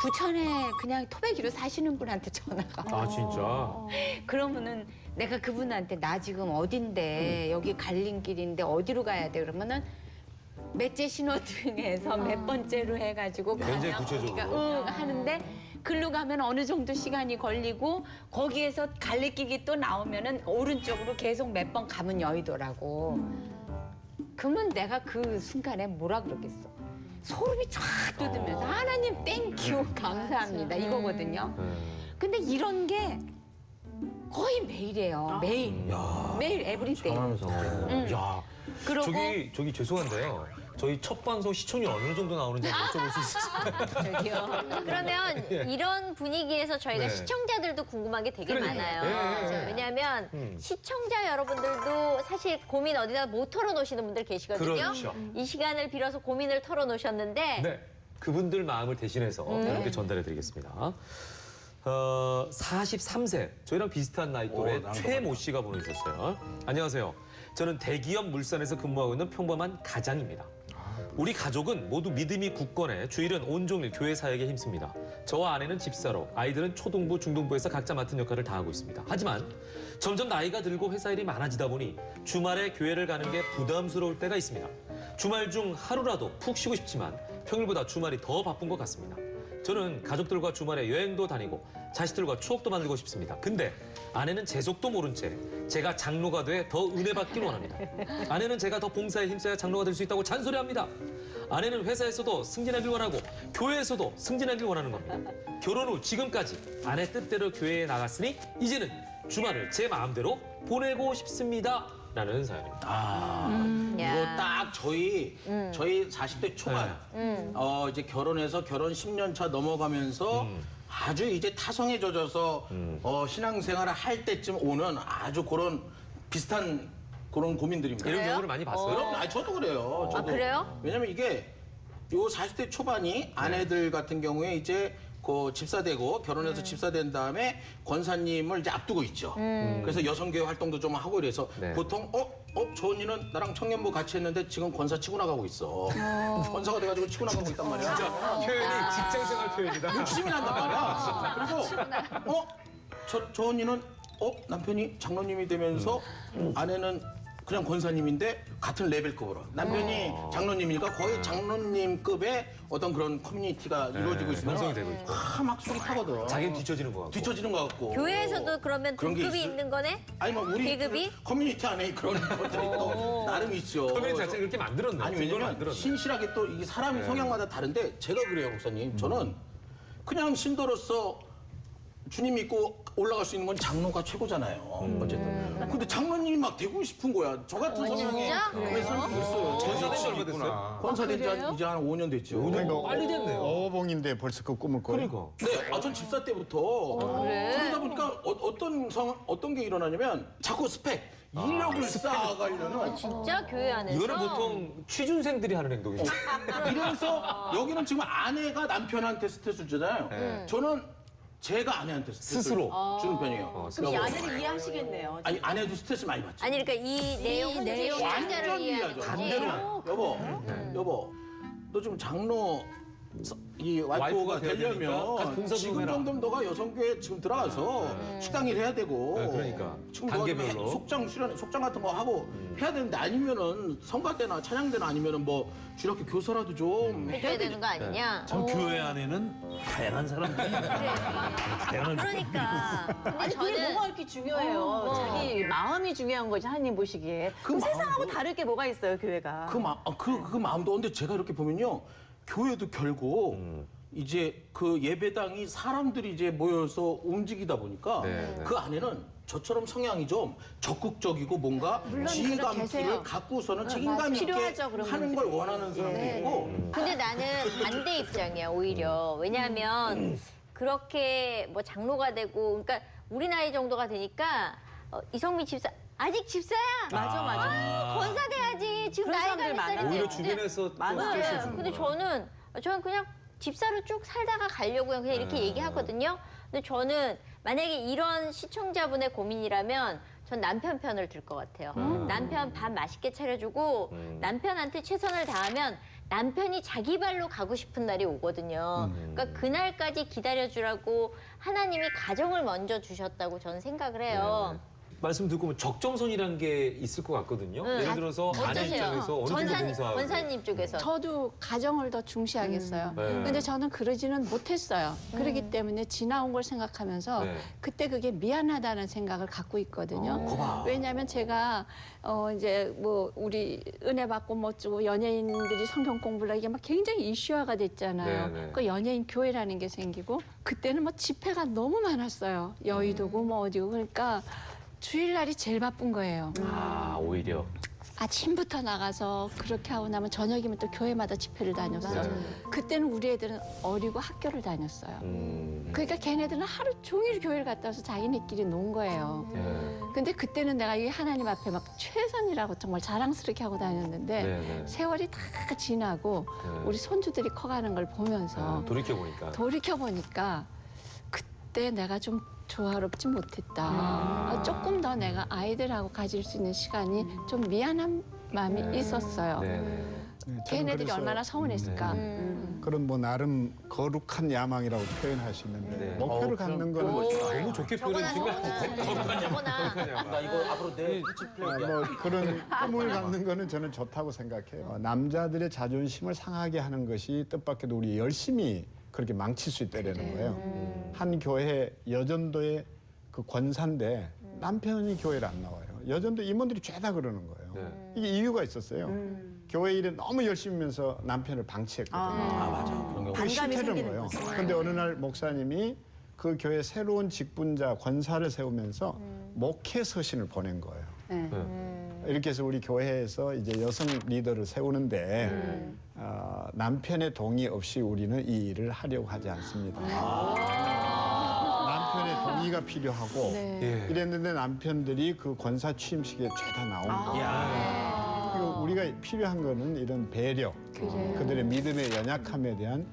부천에 그냥 토백이로 사시는 분한테 전화가 와요. 아 진짜. 그러면은 내가 그분한테 나 지금 어딘데 여기 갈림길인데 어디로 가야 돼 그러면은 몇째 신호등에서 몇 번째로 해가지고 굉장히 가면 구체적으로. 그러니까 하는데 글로 가면 어느 정도 시간이 걸리고 거기에서 갈래길이 또 나오면은 오른쪽으로 계속 몇 번 가면 여의도라고. 그러면 내가 그 순간에 뭐라 그러겠어? 소름이 쫙 돋으면서 하나님 땡큐 감사합니다 이거거든요. 근데 이런 게 거의 매일이에요. 매일. 매일 에브리데이. 야. 그러고 저기 죄송한데요. 저희 첫 방송 시청률 어느 정도 나오는지 여쭤볼 수 있어요? 저기요. 그러면 이런 분위기에서 저희가 네. 시청자들도 궁금한 게 되게 그러니까요. 많아요. 네. 왜냐하면 시청자 여러분들도 사실 고민 어디다 못 털어놓으시는 분들 계시거든요. 그렇죠. 이 시간을 빌어서 고민을 털어놓으셨는데 네. 그분들 마음을 대신해서 여러분께 전달해 드리겠습니다. 43세, 저희랑 비슷한 나이 또래 최모 씨가 보내주셨어요. 안녕하세요. 저는 대기업 물산에서 근무하고 있는 평범한 가장입니다. 우리 가족은 모두 믿음이 굳건해 주일은 온종일 교회 사역에 힘씁니다. 저와 아내는 집사로, 아이들은 초등부, 중등부에서 각자 맡은 역할을 다하고 있습니다. 하지만 점점 나이가 들고 회사 일이 많아지다 보니 주말에 교회를 가는 게 부담스러울 때가 있습니다. 주말 중 하루라도 푹 쉬고 싶지만 평일보다 주말이 더 바쁜 것 같습니다. 저는 가족들과 주말에 여행도 다니고 자식들과 추억도 만들고 싶습니다. 근데 아내는 제 속도 모른 채 제가 장로가 돼 더 은혜 받길 원합니다. 아내는 제가 더 봉사에 힘써야 장로가 될 수 있다고 잔소리합니다. 아내는 회사에서도 승진하길 원하고 교회에서도 승진하길 원하는 겁니다. 결혼 후 지금까지 아내 뜻대로 교회에 나갔으니 이제는 주말을 제 마음대로 보내고 싶습니다. 라는 사연입니다. 이거 야. 딱 저희 40대 초반 이제 결혼해서 결혼 10년 차 넘어가면서 아주 이제 타성에 젖어서 신앙생활을 할 때쯤 오는 아주 그런 비슷한 그런 고민들입니다. 이런 경우를 많이 봤어요. 그럼 저도 그래요. 저도. 그래요? 왜냐면 이게 요 40대 초반이 아내들 같은 경우에 이제 그 집사되고 결혼해서 집사된 다음에 권사님을 이제 앞두고 있죠. 그래서 여성교회 활동도 좀 하고 이래서 네. 보통 저 언니는 나랑 청년부 같이 했는데 지금 권사 치고 나가고 있어. 권사가 돼가지고 치고 나가고 있단 말이야. 표현이 직장생활 표현이다. 욕심이 난단 말이야. 그리고 저 언니는 남편이 장로님이 되면서 아내는 그냥 권사님인데 같은 레벨급으로 남편이 장로님이니까 거의 장로님급의 어떤 그런 커뮤니티가 이루어지고 있으면 형성이 되고 있고. 막 속이 타거든. 자기는 뒤처지는 것 같고. 뒤처지는 것 같고. 교회에서도 그러면 그런 게 등급이 있어요? 있는 거네? 아니 뭐 우리 계급이? 커뮤니티 안에 그런 것들이 또 나름 있죠. 커뮤니티 자체를 그렇게 만들었네. 아니 등급을 왜냐면 만들었네. 신실하게 또 이게 사람 성향마다 다른데 제가 그래요 목사님. 저는 그냥 신도로서 주님 믿고 올라갈 수 있는 건 장로가 최고잖아요. 어쨌든. 근데 장로님이 막 되고 싶은 거야. 저 같은 성향에 진짜? 그래서 됐어요. 권사된 지 얼마 됐어요? 권사된 지 이제 한 5년 됐죠. 그러니까 빨리 됐네요. 어봉인데 벌써 그 꿈을 꿔요. 그러니까. 네, 전 집사 때부터 그러다 보니까 어떤 게 일어나냐면 자꾸 스펙, 인력을 쌓아가려는 진짜 교회 안에서? 이거는 보통 취준생들이 하는 행동이죠. 이래서 여기는 지금 아내가 남편한테 스트레스를 주잖아요. 저는 제가 아내한테 스트레스를 스스로. 주는 편이에요. 그럼 이 아내를 이해하시겠네요. 아니 아내도 스트레스 많이 받죠. 아니 그러니까 이 내용 내용 시청자를 완전 이해하는 이해하죠. 거지. 여보, 너 지금 장로 이 와이프가 와이프가 돼야 되니까 가서 되려면 봉사 좀 지금 해라. 정도면 너가 여성교회 지금 들어가서 식당 일 해야 되고 네, 그러니까. 지금 단계별로. 너 속장 같은 거 하고 해야 되는데 아니면은 성가 때나 찬양 때나 아니면은 뭐 주일학교 교사라도 좀 해줘야 되는 거 아니냐? 참 교회 안에는 다양한 사람들이 다양한 그러니까. 근데 아니 그게 저는 뭐가 이렇게 중요해요. 자기 마음이 중요한 거지 하나님 보시기에. 그 세상하고 마음도- 다를 게 뭐가 있어요 교회가. 그 마음도 근데 제가 이렇게 보면요 교회도 결국 이제 그 예배당이 사람들이 이제 모여서 움직이다 보니까 네, 네. 그 안에는 저처럼 성향이 좀 적극적이고 뭔가 물론 지휘감을 계세요. 갖고서는 책임감 있게 필요하죠, 그런 하는 걸 원하는 사람도 있고 근데 나는 반대 입장이야 오히려. 왜냐하면 그렇게 뭐 장로가 되고 그러니까 우리 나이 정도가 되니까 이성미 집사 아직 집사야. 맞아. 권사 돼야지. 지금 그런 나이가 사람들 몇 많아요. 살인데. 오히려 주변에서 또 많아요. 스트레스 네, 주는 근데 거야. 저는 그냥 집사로 쭉 살다가 가려고요. 그냥 이렇게 얘기하거든요. 근데 저는 만약에 이런 시청자분의 고민이라면 전 남편 편을 들 것 같아요. 남편 밥 맛있게 차려주고 남편한테 최선을 다하면 남편이 자기 발로 가고 싶은 날이 오거든요. 그러니까 그날까지 기다려주라고 하나님이 가정을 먼저 주셨다고 저는 생각을 해요. 말씀 듣고 보면 적정선이라는 게 있을 것 같거든요. 예를 들어서 아내 어떠세요? 입장에서 어느 정도 봉사하고. 권사님 쪽에서. 저도 가정을 더 중시하겠어요. 네. 근데 저는 그러지는 못했어요. 그렇기 때문에 지나온 걸 생각하면서 네. 그때 그게 미안하다는 생각을 갖고 있거든요. 왜냐하면 제가 이제 뭐 우리 은혜 받고 뭐 어쩌고 연예인들이 성경 공부를 이게 막 굉장히 이슈화가 됐잖아요. 네, 네. 그 연예인 교회라는 게 생기고 그때는 뭐 집회가 너무 많았어요. 여의도고 뭐 어디고 그러니까 주일날이 제일 바쁜 거예요. 아, 오히려. 아침부터 나가서 그렇게 하고 나면 저녁이면 또 교회마다 집회를 다녔어. 그때는 우리 애들은 어리고 학교를 다녔어요. 그러니까 걔네들은 하루 종일 교회를 갔다 와서 자기네끼리 논 거예요. 근데 그때는 내가 이 하나님 앞에 막 최선이라고 정말 자랑스럽게 하고 다녔는데 네, 네. 세월이 다 지나고 우리 손주들이 커가는 걸 보면서 돌이켜보니까. 돌이켜보니까 그때 내가 좀 조화롭지 못했다. 조금 더 내가 아이들하고 가질 수 있는 시간이 좀 미안한 마음이 있었어요. 네, 네. 네, 저는 걔네들이 그래서 얼마나 서운했을까. 그런 뭐 나름 거룩한 야망이라고 표현할 수 있는데 네. 목표를 갖는 거는 너무 좋게 저거나 표현해주시면 저거나. 나 이거 앞으로 내 피치 플레이야. 뭐 그런 꿈을 갖는 거는 저는 좋다고 생각해요. 남자들의 자존심을 상하게 하는 것이 뜻밖에도 우리 열심히 그렇게 망칠 수 있다라는 거예요. 한 교회 여전도의 그 권사인데 남편이 교회를 안 나와요. 여전도 임원들이 죄다 그러는 거예요. 네. 이게 이유가 있었어요. 교회 일에 너무 열심히 하면서 남편을 방치했거든요. 맞아. 그런 경우. 그게 반감이 실패는 생기는 거예요. 거죠. 근데 어느 날 목사님이 그 교회 새로운 직분자 권사를 세우면서 목회 서신을 보낸 거예요. 이렇게 해서 우리 교회에서 이제 여성 리더를 세우는데 남편의 동의 없이 우리는 이 일을 하려고 하지 않습니다. 남편의 동의가 필요하고 네. 이랬는데 남편들이 그 권사 취임식에 죄다 나온 거예요. 그리고 우리가 필요한 거는 이런 배려, 그들의 믿음의 연약함에 대한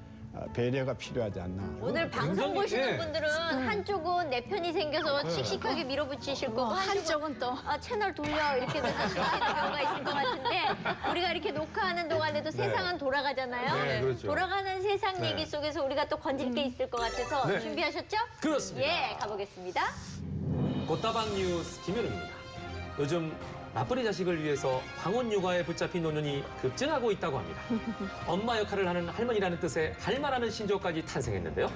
배려가 필요하지 않나. 오늘 방송 굉장히, 보시는 예. 분들은 한쪽은 내 편이 생겨서 씩씩하게 밀어붙이실 거고 한쪽은 또 채널 돌려 이렇게 돼서 하시는 경우가 있을 것 같은데 우리가 이렇게 녹화하는 동안에도 세상은 돌아가잖아요. 네, 그렇죠. 돌아가는 세상 얘기 속에서 우리가 또 건질 게 있을 것 같아서 네. 준비하셨죠? 그렇습니다. 예, 가보겠습니다. 꽃다방 뉴스 김현우입니다. 요즘 맞벌이 자식을 위해서 황혼 육아에 붙잡힌 노년이 급증하고 있다고 합니다. 엄마 역할을 하는 할머니라는 뜻의 할마라는 신조어까지 탄생했는데요.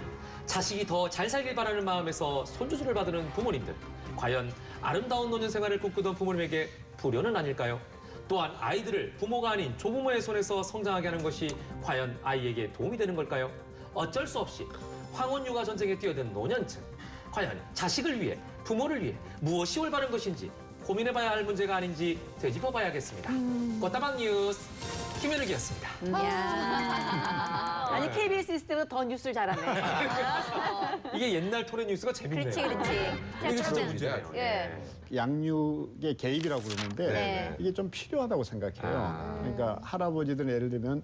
자식이 더 잘 살길 바라는 마음에서 손주술을 받는 부모님들. 과연 아름다운 노년 생활을 꿈꾸던 부모님에게 불효는 아닐까요? 또한 아이들을 부모가 아닌 조부모의 손에서 성장하게 하는 것이 과연 아이에게 도움이 되는 걸까요? 어쩔 수 없이 황혼 육아 전쟁에 뛰어든 노년층. 과연 자식을 위해 부모를 위해 무엇이 올바른 것인지 고민해봐야 할 문제가 아닌지 되짚어봐야겠습니다. 꽃다방 뉴스 김현욱이었습니다. 아니 KBS 있을 때보다 더 뉴스를 잘하네. 이게 옛날 토론 뉴스가 재밌네요. 그렇지, 그렇지. 이게 진짜 그러면, 문제예요. 예. 양육의 개입이라고 그러는데 네. 이게 좀 필요하다고 생각해요. 그러니까 할아버지들은 예를 들면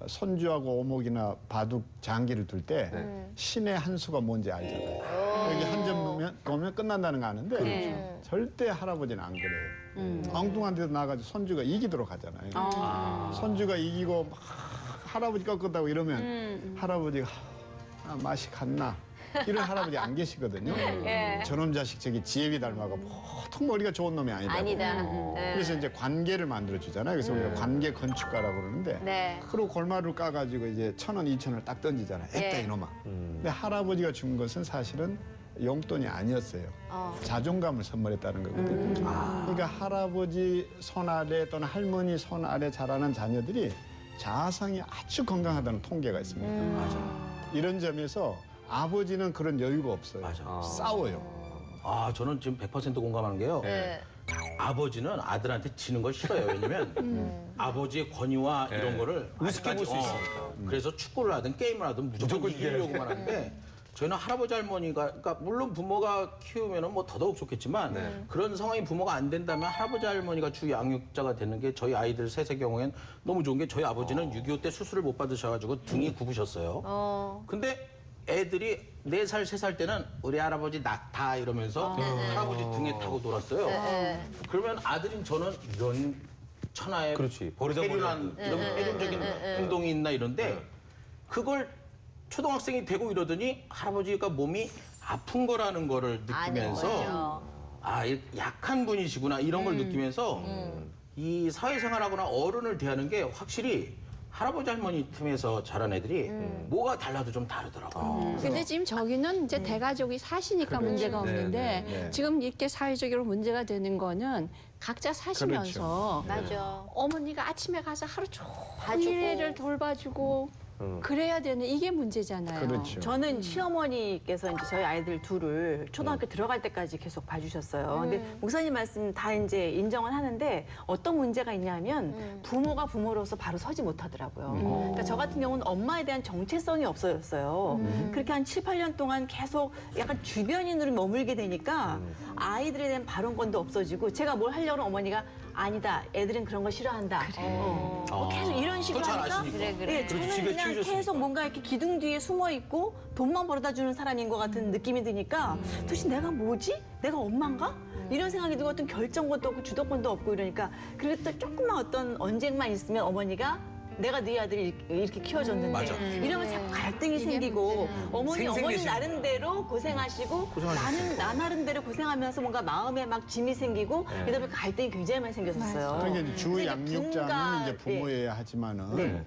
손주하고 오목이나 바둑 장기를 둘 때 신의 한 수가 뭔지 알잖아요. 여기 한 점 놓으면 끝난다는 거 아는데 절대 할아버지는 안 그래요. 엉뚱한 데도 나가지고 손주가 이기도록 하잖아요. 손주가 이기고 막 할아버지 꺾었다고 이러면 할아버지가 맛이 갔나? 이런 할아버지 안 계시거든요. 예. 저놈 자식 저기 지혜비 닮아가 보통 머리가 좋은 놈이 아니다. 아니다. 그래서 이제 관계를 만들어 주잖아요. 그래서 우리가 관계 건축가라고 그러는데 네. 그리고 골마루를 까가지고 이제 1,000원, 2,000원을 딱 던지잖아요. 했다 예. 이놈아. 근데 할아버지가 준 것은 사실은 용돈이 아니었어요. 자존감을 선물했다는 거거든요. 그러니까 할아버지 손 아래 또는 할머니 손 아래 자라는 자녀들이 자아성이 아주 건강하다는 통계가 있습니다. 이런 점에서 아버지는 그런 여유가 없어요. 맞아. 싸워요. 아, 저는 지금 100% 공감하는 게요. 네. 아버지는 아들한테 지는 걸 싫어요. 왜냐면 아버지의 권위와 이런 거를 우습게 볼수 아직까지, 있으니까. 그래서 축구를 하든 게임을 하든 무조건 이기려고만 하는데 저희는 할아버지 할머니가 그러니까 물론 부모가 키우면은 뭐 더더욱 좋겠지만 그런 상황이 부모가 안 된다면 할아버지 할머니가 주 양육자가 되는 게 저희 아이들 셋의 경우엔 너무 좋은 게 저희 아버지는 6.25 때 수술을 못 받으셔가지고 등이 굽으셨어요. 근데 애들이 4살, 3살 때는 우리 할아버지 낙타 이러면서 할아버지 등에 타고 놀았어요. 그러면 아들인 저는 이런 천하의 그렇지. 폐륜한 이런 폐륜적인 행동이 있나 이런데 그걸 초등학생이 되고 이러더니 할아버지가 몸이 아픈 거라는 거를 느끼면서 아, 약한 분이시구나 이런 걸 느끼면서 이 사회생활하거나 어른을 대하는 게 확실히 할아버지 할머니 틈에서 자란 애들이 뭐가 달라도 좀 다르더라고요. 근데 지금 저기는 이제 대가족이 사시니까 문제가 없는데 네. 지금 이렇게 사회적으로 문제가 되는 거는 각자 사시면서 맞아. 어머니가 아침에 가서 하루 봐주고. 종일 애를 돌봐주고 그래야 되는 이게 문제잖아요. 그렇죠. 저는 시어머니께서 이제 저희 아이들 둘을 초등학교 들어갈 때까지 계속 봐주셨어요. 근데 목사님 말씀 다 이제 인정은 하는데 어떤 문제가 있냐면 부모가 부모로서 바로 서지 못하더라고요. 그러니까 저 같은 경우는 엄마에 대한 정체성이 없어졌어요. 그렇게 한 7, 8년 동안 계속 약간 주변인으로 머물게 되니까 아이들에 대한 발언권도 없어지고 제가 뭘 하려고 하면 어머니가 아니다. 애들은 그런 거 싫어한다. 계속 이런 식으로 잘 하니까 아시니까. 예, 저는 집에 그냥 키우셨으니까. 계속 뭔가 이렇게 기둥 뒤에 숨어 있고 돈만 벌어다 주는 사람인 것 같은 느낌이 드니까 도대체 내가 뭐지? 내가 엄마인가? 이런 생각이 들고 어떤 결정권도 없고 주도권도 없고 이러니까 그리고 또 조금만 어떤 언쟁만 있으면 어머니가 내가 네 아들이 이렇게 키워줬는데 맞아. 이러면 자꾸 갈등이 생기고 어머니 생생해지니까. 나름대로 고생하시고 나는 나 나름대로 고생하면서 뭔가 마음에 막 짐이 생기고 이러다 보니까 갈등이 굉장히 많이 생겼었어요. 그러니까 이제 주 그래서 양육자는 분가- 이제 부모여야 하지만은 네.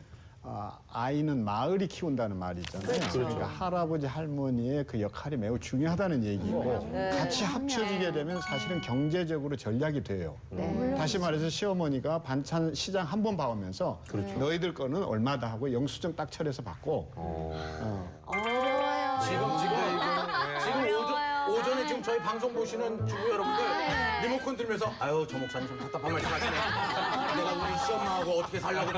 아이는 마을이 키운다는 말이잖아요. 그러니까 할아버지 할머니의 그 역할이 매우 중요하다는 얘기고 같이 합쳐지게 되면 사실은 경제적으로 전략이 돼요. 다시 말해서 시어머니가 반찬 시장 한 번 봐오면서 너희들 거는 얼마다 하고 영수증 딱 철해서 받고 지금 오전에 지금 저희 방송 보시는 주부 여러분들 리모컨 들면서 아유 저 목사님 좀 답답한 말씀 하시네. 내가 우리 시엄마하고 어떻게 살라고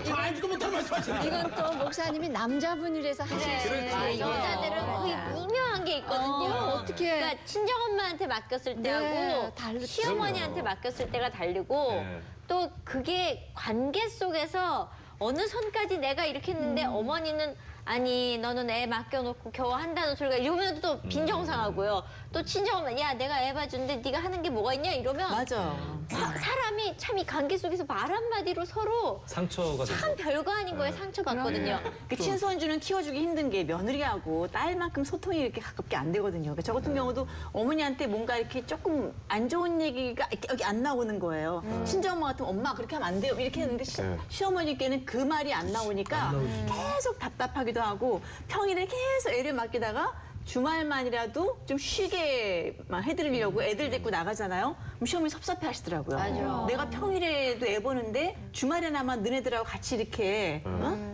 지금 알지도 못할 말씀하시네. 이건 또 목사님이 남자분이라서 하시는 여자들은 거의 미묘한 게 있거든요. 어떻게 그러니까 친정엄마한테 맡겼을 네, 때하고 다르죠. 시어머니한테 맡겼을 때가 다르고 네. 또 그게 관계 속에서 어느 선까지 내가 이렇게 했는데 어머니는 아니 너는 애 맡겨놓고 겨우 한다는 소리가 이러면 또 빈정상하고요. 또 친정엄마 야 내가 애 봐주는데 네가 하는 게 뭐가 있냐 이러면 맞아. 사람이 참 이 관계 속에서 말 한마디로 서로 상처가 되죠. 참 별거 아닌 거에 상처받거든요. 그 친손주는 키워주기 힘든 게 며느리하고 딸만큼 소통이 이렇게 가깝게 안 되거든요. 그러니까 저 같은 경우도 어머니한테 뭔가 이렇게 조금 안 좋은 얘기가 여기 안 나오는 거예요. 친정엄마 같으면 엄마 그렇게 하면 안 돼요. 이렇게 했는데 시어머니께는 그 말이 안 나오니까 계속 답답하기도 하고 평일에 계속 애를 맡기다가 주말만이라도 좀 쉬게만 해드리려고 애들 데리고 나가잖아요. 그럼 시어머니 섭섭해 하시더라고요. 맞아. 내가 평일에도 애 보는데 주말에나마 너네들하고 같이 이렇게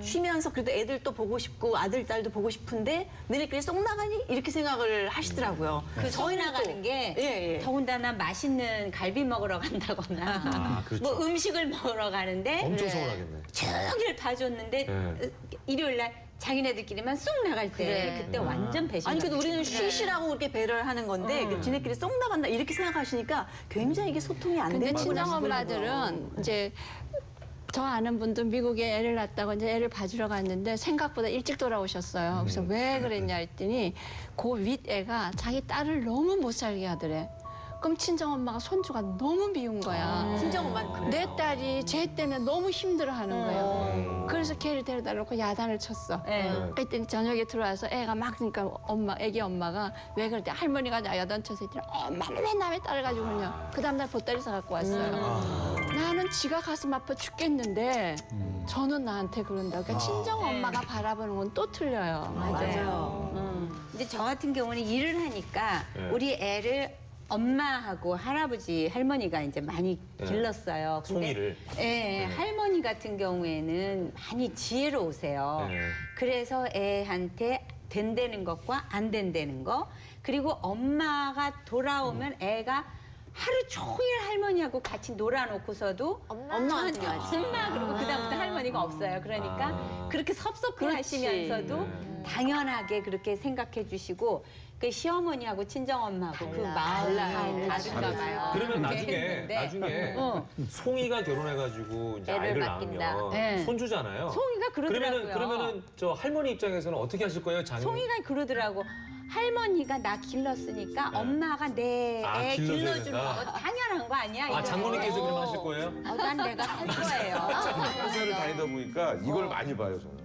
쉬면서 그래도 애들 또 보고 싶고 아들, 딸도 보고 싶은데 너네끼리 쏙 나가니? 이렇게 생각을 하시더라고요. 그 저희 나가는 게 예, 예. 더군다나 맛있는 갈비 먹으러 간다거나 뭐 음식을 먹으러 가는데 엄청 서운하겠네. 종일 봐줬는데 네. 일요일 날 자기네들끼리만 쏙 나갈 때 그때 완전 배신. 아니 그래도 우리는 쉬시라고 그렇게 배려를 하는 건데 지네끼리 쏙 나간다 이렇게 생각하시니까 굉장히 이게 소통이 안 근데 되는 거예요. 친정엄마들은 이제 저 아는 분도 미국에 애를 낳았다고 이제 애를 봐주러 갔는데 생각보다 일찍 돌아오셨어요. 그래서 왜 그랬냐 했더니 그 윗애가 자기 딸을 너무 못 살게 하더래. 그럼 친정엄마가 손주가 너무 미운 거야. 친정엄마는 그래요. 내 딸이 쟤 때문에 너무 힘들어하는 거예요. 그래서 걔를 데려다 놓고 야단을 쳤어. 그랬더니 저녁에 들어와서 애가 막 그러니까 애기 엄마가 왜 그럴 때 할머니가 나 야단 쳐서 했더니 엄마는 왜 남의 딸을 가지고 그러냐. 그 다음날 보따리 사갖고 왔어요. 나는 지가 가슴 아파 죽겠는데 저는 나한테 그런다. 그러니까 친정엄마가 바라보는 건 또 틀려요. 맞아요. 이제 저 같은 경우는 일을 하니까 우리 애를 엄마하고 할아버지, 할머니가 이제 많이 길렀어요. 근데 송이를. 예, 할머니 같은 경우에는 많이 지혜로우세요. 네. 그래서 애한테 된다는 것과 안 된다는 거, 그리고 엄마가 돌아오면 애가 하루 종일 할머니하고 같이 놀아놓고서도 엄마한테 하지. 엄마 그리고 그다음부터 할머니가 없어요. 그러니까 그렇게 섭섭해 하시면서도 당연하게 그렇게 생각해 주시고 그 시어머니하고 친정엄마하고 그 마음이 다른가 봐요. 그러면 그렇게 나중에 했는데. 나중에 송이가 결혼해가지고 이제 애를 아이를 맡긴다. 낳으면 네. 손주잖아요. 송이가 그러더라고요. 그러면은 저 할머니 입장에서는 어떻게 하실 거예요, 장인? 송이가 그러더라고. 할머니가 나 길렀으니까 엄마가 내 아, 애 길러줘야 길러주는 된다. 거 당연한 거 아니야? 아, 이러면서. 장모님께서 그럼 하실 거예요? 난 내가 할 거예요. 회사를 다니다 보니까 이걸 많이 봐요, 저는.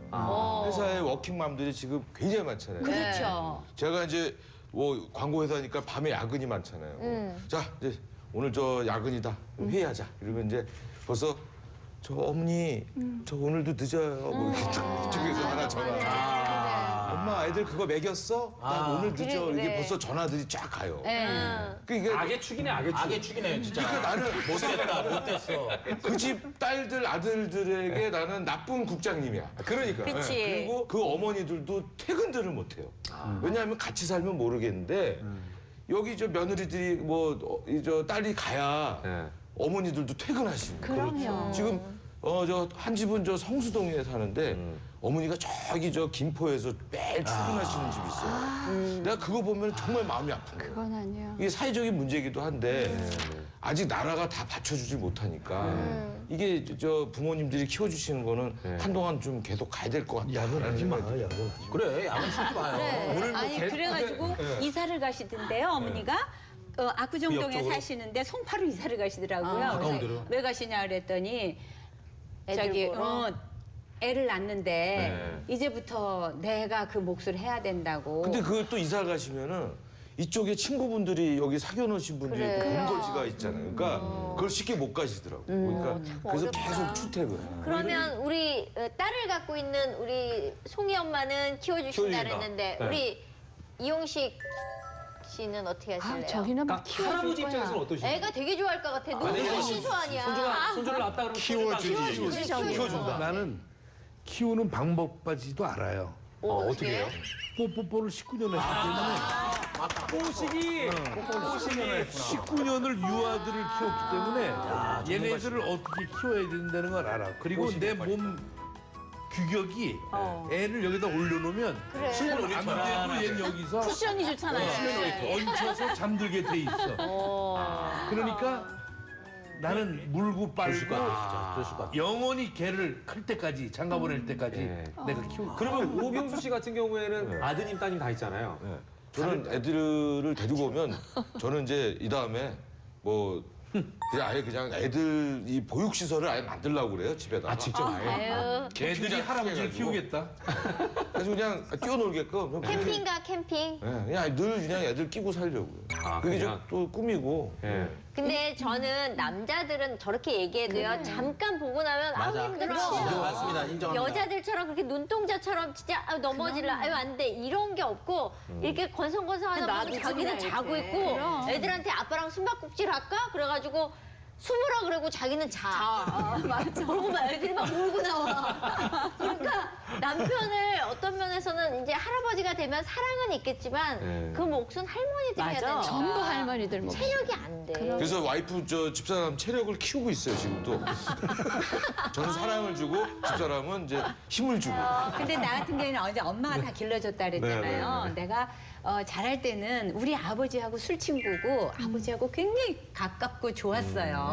회사에 워킹맘들이 지금 굉장히 많잖아요. 그렇죠. 제가 이제 뭐 광고 회사니까 밤에 야근이 많잖아요. 자, 이제 오늘 저 야근이다. 회의하자. 이러면 이제 벌써 저 어머니 저 오늘도 늦어요. 뭐 이렇게 이쪽에서 하나 전화. 엄마 애들 그거 먹였어? 나 오늘 늦어. 이게 벌써 전화들이 쫙 가요. 그러니까 악의 축이네, 악의 축. 악의 축이네요, 진짜. 그러니까 나는 못됐다, 못됐어. 그 집 딸들 아들들에게 나는 나쁜 국장님이야. 그러니까. 그치. 그리고 그 어머니들도 퇴근들을 못 해요. 왜냐하면 같이 살면 모르겠는데 여기 저 며느리들이 뭐 저 딸이 가야 네. 어머니들도 퇴근하시는 거예요. 그럼요. 지금 저 한 집은 저 성수동에 사는데 어머니가 저기 저 김포에서 매일 출근하시는 집이 있어요. 내가 그거 보면 정말 마음이 아픈 거예요. 그건 아니에요. 이게 사회적인 문제이기도 한데 아직 나라가 다 받쳐주지 못하니까 이게 저 부모님들이 키워주시는 거는 한동안 좀 계속 가야 될 것 같다. 야근하지 마, 야근. 그래, 야근 쉬지 마요. 오늘 뭐 아니 그래가지고 이사를 가시던데요 어머니가 압구정동에 그 옆쪽으로? 사시는데 송파로 이사를 가시더라고요. 가까운 그래서 데로? 왜 가시냐 그랬더니 애들 저기 보러? 애를 낳는데 이제부터 내가 그 몫을 해야 된다고. 근데 그걸 또 이사 가시면은 이쪽에 친구분들이 여기 사귀어 놓으신 분들이 또 본거지가 있잖아요. 그러니까 그걸 쉽게 못 가시더라고요. 그러니까 그래서 어렵다. 계속 출퇴근. 그러면 우리 딸을 갖고 있는 우리 송이 엄마는 키워주신다 키워주신다. 그랬는데 네. 우리 이용식 씨는 어떻게 아, 하실래요? 저기는 막 그러니까 키워줄 할아버지 거야. 입장에서는 어떠신가요? 애가 되게 좋아할 것 같아. 너무 신소아니야. 손주를 낳았다 그러면 키워주지. 키워준다. 나는 키우는 방법까지도 알아요. 어떻게 해요? 뽀뽀뽀를 19년 했기 뽀식이 때문에 19년을 유아들을 키웠기 때문에 얘네들을 어떻게 키워야 된다는 걸 알아. 그리고 내 몸 규격이 애를 여기다 올려놓으면 손을 안 대고 얘는 여기서 쿠션이 좋잖아요. 얹혀서 잠들게 돼 있어. 그러니까 나는 물고 빨고 영원히 걔를 클 때까지 장가 보낼 때까지 내가 키우는 거야. 그러면 오경수 씨 같은 경우에는 아드님, 따님 다 있잖아요. 저는 애들을 데리고 오면 저는 이제 이 다음에 뭐 그냥 아예 그냥 애들 이 보육 시설을 아예 만들려고 그래요 집에다가. 직접 아예? 아유, 애들이 할아버지를 키우겠다. 그래서 그냥 뛰어놀게끔. 캠핑가 캠핑. 그냥 늘 그냥 애들 끼고 살려고요. 아, 그게 그냥? 또 꿈이고. 예. 근데 저는 남자들은 저렇게 얘기해도요. 잠깐 보고 나면 아우 힘들어. 맞습니다, 인정합니다. 여자들처럼 그렇게 눈동자처럼 진짜 아유, 넘어질라 아유 안 돼 이런 게 없고 이렇게 건성건성하다 보면 자기는 자고 있고 애들한테 아빠랑 숨바꼭질 할까 그래가지고 숨으라 그러고 자기는 자. 맞아. 그러고 막 애들이 막 몰고 나와. 그러니까 남편을 어떤 면에서는 이제 할아버지가 되면 사랑은 있겠지만 그 몫은 할머니들이 해야 되는 전부 할머니들 목. 체력이 안 돼. 그래서 와이프 저 집사람 체력을 키우고 있어요 지금도. 저는 사랑을 주고 집사람은 이제 힘을 주고. 근데 나 같은 경우는 어제 엄마가 다 길러줬다 그랬잖아요. 내가 잘할 때는 우리 아버지하고 술친구고 아버지하고 굉장히 가깝고 좋았어요.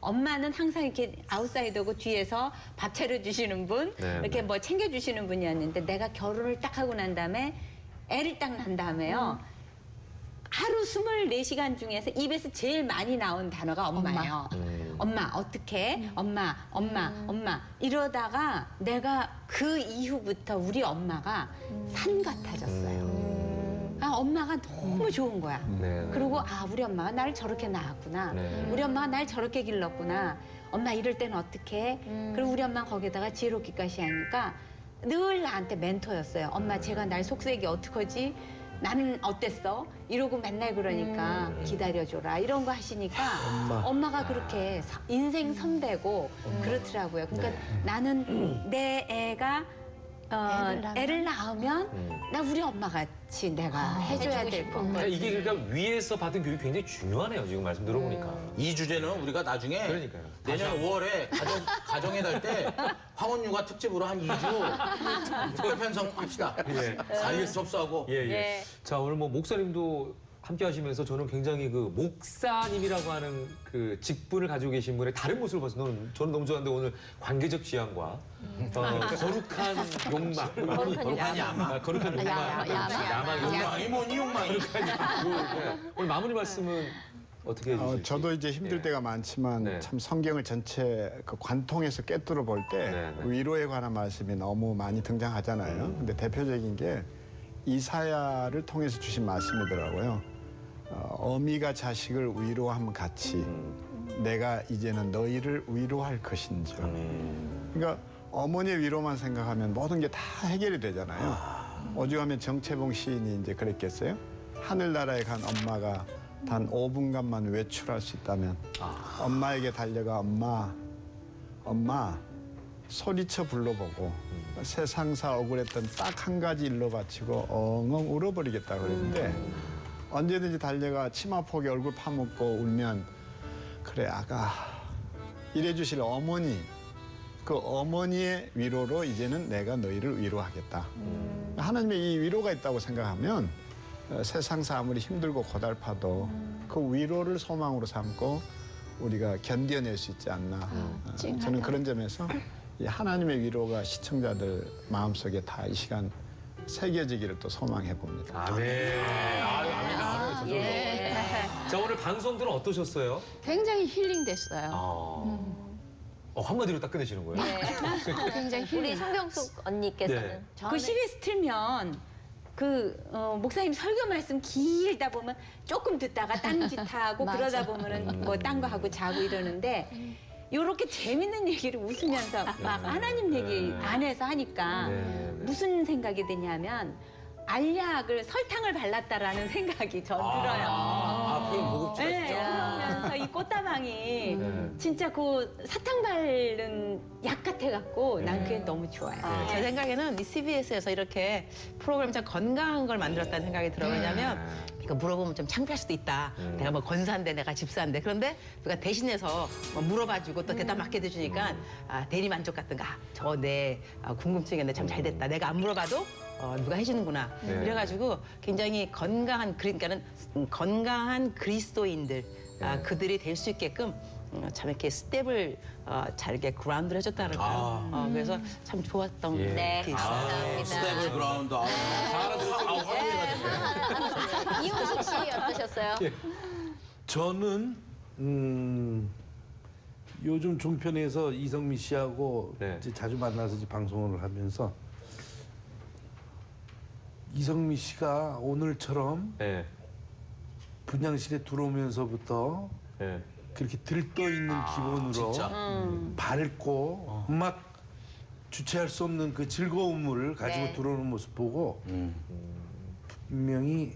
엄마는 항상 이렇게 아웃사이더고 뒤에서 밥 차려주시는 분, 이렇게 뭐 챙겨주시는 분이었는데 내가 결혼을 딱 하고 난 다음에 애를 딱 난 다음에요. 하루 24시간 중에서 입에서 제일 많이 나온 단어가 엄마예요. 엄마 어떡해? 엄마 이러다가 내가 그 이후부터 우리 엄마가 산 같아졌어요. 아, 엄마가 너무 좋은 거야. 네. 그리고 아, 우리 엄마가 나를 저렇게 낳았구나. 네. 우리 엄마가 날 저렇게 길렀구나. 엄마 이럴 때는 어떡해? 그리고 우리 엄마가 거기다가 지혜롭기까지 하니까 늘 나한테 멘토였어요. 엄마 제가 날 속세기 어떡하지? 나는 어땠어? 이러고 맨날 그러니까 기다려줘라 이런 거 하시니까 엄마가 그렇게 인생 선배고 그렇더라고요. 그러니까 나는 내 애가 애를 낳으면 나 우리 엄마 같이 내가 해줘야 될 거. 그러니까 이게 그러니까 위에서 받은 교육이 굉장히 중요하네요. 지금 말씀 들어보니까. 이 주제는 우리가 나중에 그러니까요. 내년 5월에 가정의 달 때 황혼유가 특집으로 한 2주 특별 편성합시다. 예. 사유 접수하고. 예, 예. 자, 오늘 뭐 목사님도 함께 하시면서 저는 굉장히 그 목사님이라고 하는 그 직분을 가지고 계신 분의 다른 모습을 봐서 저는 너무 좋았는데 오늘 관계적 지향과 거룩한 욕망. 거룩한 야망. 거룩한 욕망. 욕망이 뭐니 욕망이. 오늘 마무리 말씀은 어떻게 해주실지. 저도 이제 힘들 예. 때가 많지만 네. 참 성경을 전체 그 관통해서 꿰뚫어 볼 때 네, 네. 위로에 관한 말씀이 너무 많이 등장하잖아요. 근데 대표적인 게 이사야를 통해서 주신 말씀이더라고요. 어미가 자식을 위로함 같이 내가 이제는 너희를 위로할 것인지. 그러니까 어머니의 위로만 생각하면 모든 게 다 해결이 되잖아요. 오죽하면 정채봉 시인이 이제 그랬겠어요? 하늘나라에 간 엄마가 단 5분간만 외출할 수 있다면 엄마에게 달려가 엄마 소리쳐 불러보고 세상사 억울했던 딱 한 가지 일로 바치고 엉엉 울어버리겠다 그랬는데 언제든지 달려가 치마폭에 얼굴 파묻고 울면 그래 아가 이래 주실 어머니 그 어머니의 위로로 이제는 내가 너희를 위로하겠다. 하나님의 이 위로가 있다고 생각하면 세상사 아무리 힘들고 고달파도 그 위로를 소망으로 삼고 우리가 견뎌낼 수 있지 않나. 저는 그런 점에서 이 하나님의 위로가 시청자들 마음속에 다 이 시간 새겨지기를 또 소망해 봅니다. 아멘. 예. 자, 오늘 방송들은 어떠셨어요? 굉장히 힐링됐어요. 한마디로 딱 끝내시는 거예요? 굉장히 우리 힐링. 성경숙 언니께서는 네. 그 CBS 틀면 목사님 설교 말씀 길다 보면 조금 듣다가 딴짓하고 그러다 보면은 뭐 딴 거 하고 자고 이러는데 요렇게 재밌는 얘기를 웃으면서 막 하나님 얘기 안에서 하니까 무슨 생각이 드냐면 알약을 설탕을 발랐다라는 생각이 전 들어요. 그럼 고급지가 네, 있죠. 그러면서 이 꽃다방이 진짜 그 사탕 바른 약 같아갖고 난 그게 너무 좋아요. 제 생각에는 이 CBS에서 이렇게 프로그램 좀 건강한 걸 만들었다는 생각이 들어요. 왜냐면 이거 물어보면 좀 창피할 수도 있다. 내가 뭐 권사인데 내가 집사인데. 그런데 누가 대신해서 뭐 물어봐주고 또 대답 맞게 해주니까 대리 만족 같은가. 저 내 궁금증이었는데 참 잘 됐다. 내가 안 물어봐도 누가 해주는구나. 이래가지고 굉장히 건강한 그러니까는 건강한 그리스도인들 그들이 될 수 있게끔 참 이렇게 스텝을 잘 이렇게 그라운드를 해줬다는 거예요. 그래서 참 좋았던 네, 게 있어요. 감사합니다. 스텝을 그라운드. 이호식 씨 어떠셨어요? 저는 요즘 종편에서 이성미 씨하고 네. 이제 자주 만나서 이제 방송을 하면서 이성미 씨가 오늘처럼 네. 분양실에 들어오면서부터 네. 그렇게 들떠 있는 기분으로 진짜. 밝고 막 주체할 수 없는 그 즐거움을 가지고 네. 들어오는 모습 보고 분명히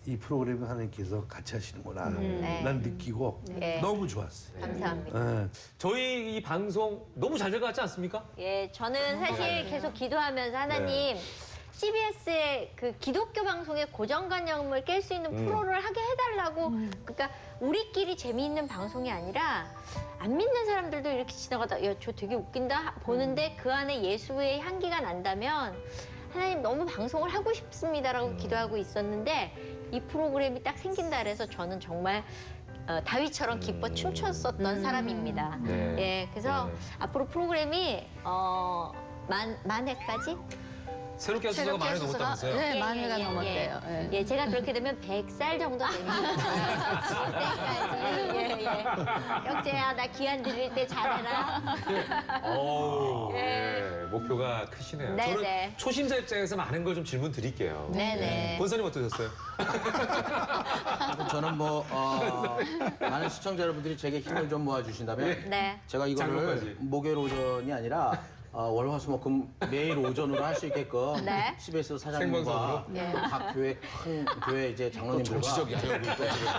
이 프로그램을 하나님께서 같이 하시는구나 난 느끼고 네. 너무 좋았어요. 감사합니다. 예. 저희 이 방송 너무 잘 될 것 같지 않습니까? 예, 저는 사실 계속 기도하면서 하나님 CBS의 그 기독교 방송의 고정관념을 깰 수 있는 프로를 하게 해달라고. 그러니까 우리끼리 재미있는 방송이 아니라 안 믿는 사람들도 이렇게 지나가다 야, 저 되게 웃긴다 보는데 그 안에 예수의 향기가 난다면 하나님 너무 방송을 하고 싶습니다라고 기도하고 있었는데 이 프로그램이 딱 생긴다 그래서 저는 정말 다윗처럼 기뻐 춤췄었던 사람입니다. 네. 예, 그래서 네. 앞으로 프로그램이 만 회까지 새롭게 한 수가 많이 넘었다면서요? 네, 만회가 넘었대요. 예. 예, 제가 그렇게 되면 100살 정도 됩니다. 그때까지. 예. 형제야, 나 기한 드릴 때 잘해라. 어우, 예, 목표가 크시네요. 네, 저는 네. 초심자 입장에서 많은 걸 좀 질문 드릴게요. 네네. 본사님 어떠셨어요? 저는 뭐 많은 시청자 여러분들이 제게 힘을 좀 모아주신다면 네. 제가 이거를 장로까지. 목요일 오전이 아니라 월화수목금 매일 오전으로 할 수 있게끔 네. CBS 사장님과 각 교회 큰 교회 이제 장로님들과 정치적이야 여기 또 지금.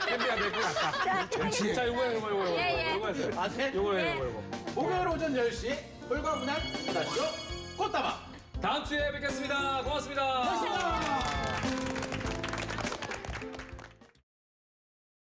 캔디가 될것 같다. 자, 요거 하세요. 아, 네? 요거. 목요일 오전 10시 불가분한 스타쇼 꽃다방 다음 주에 뵙겠습니다. 고맙습니다.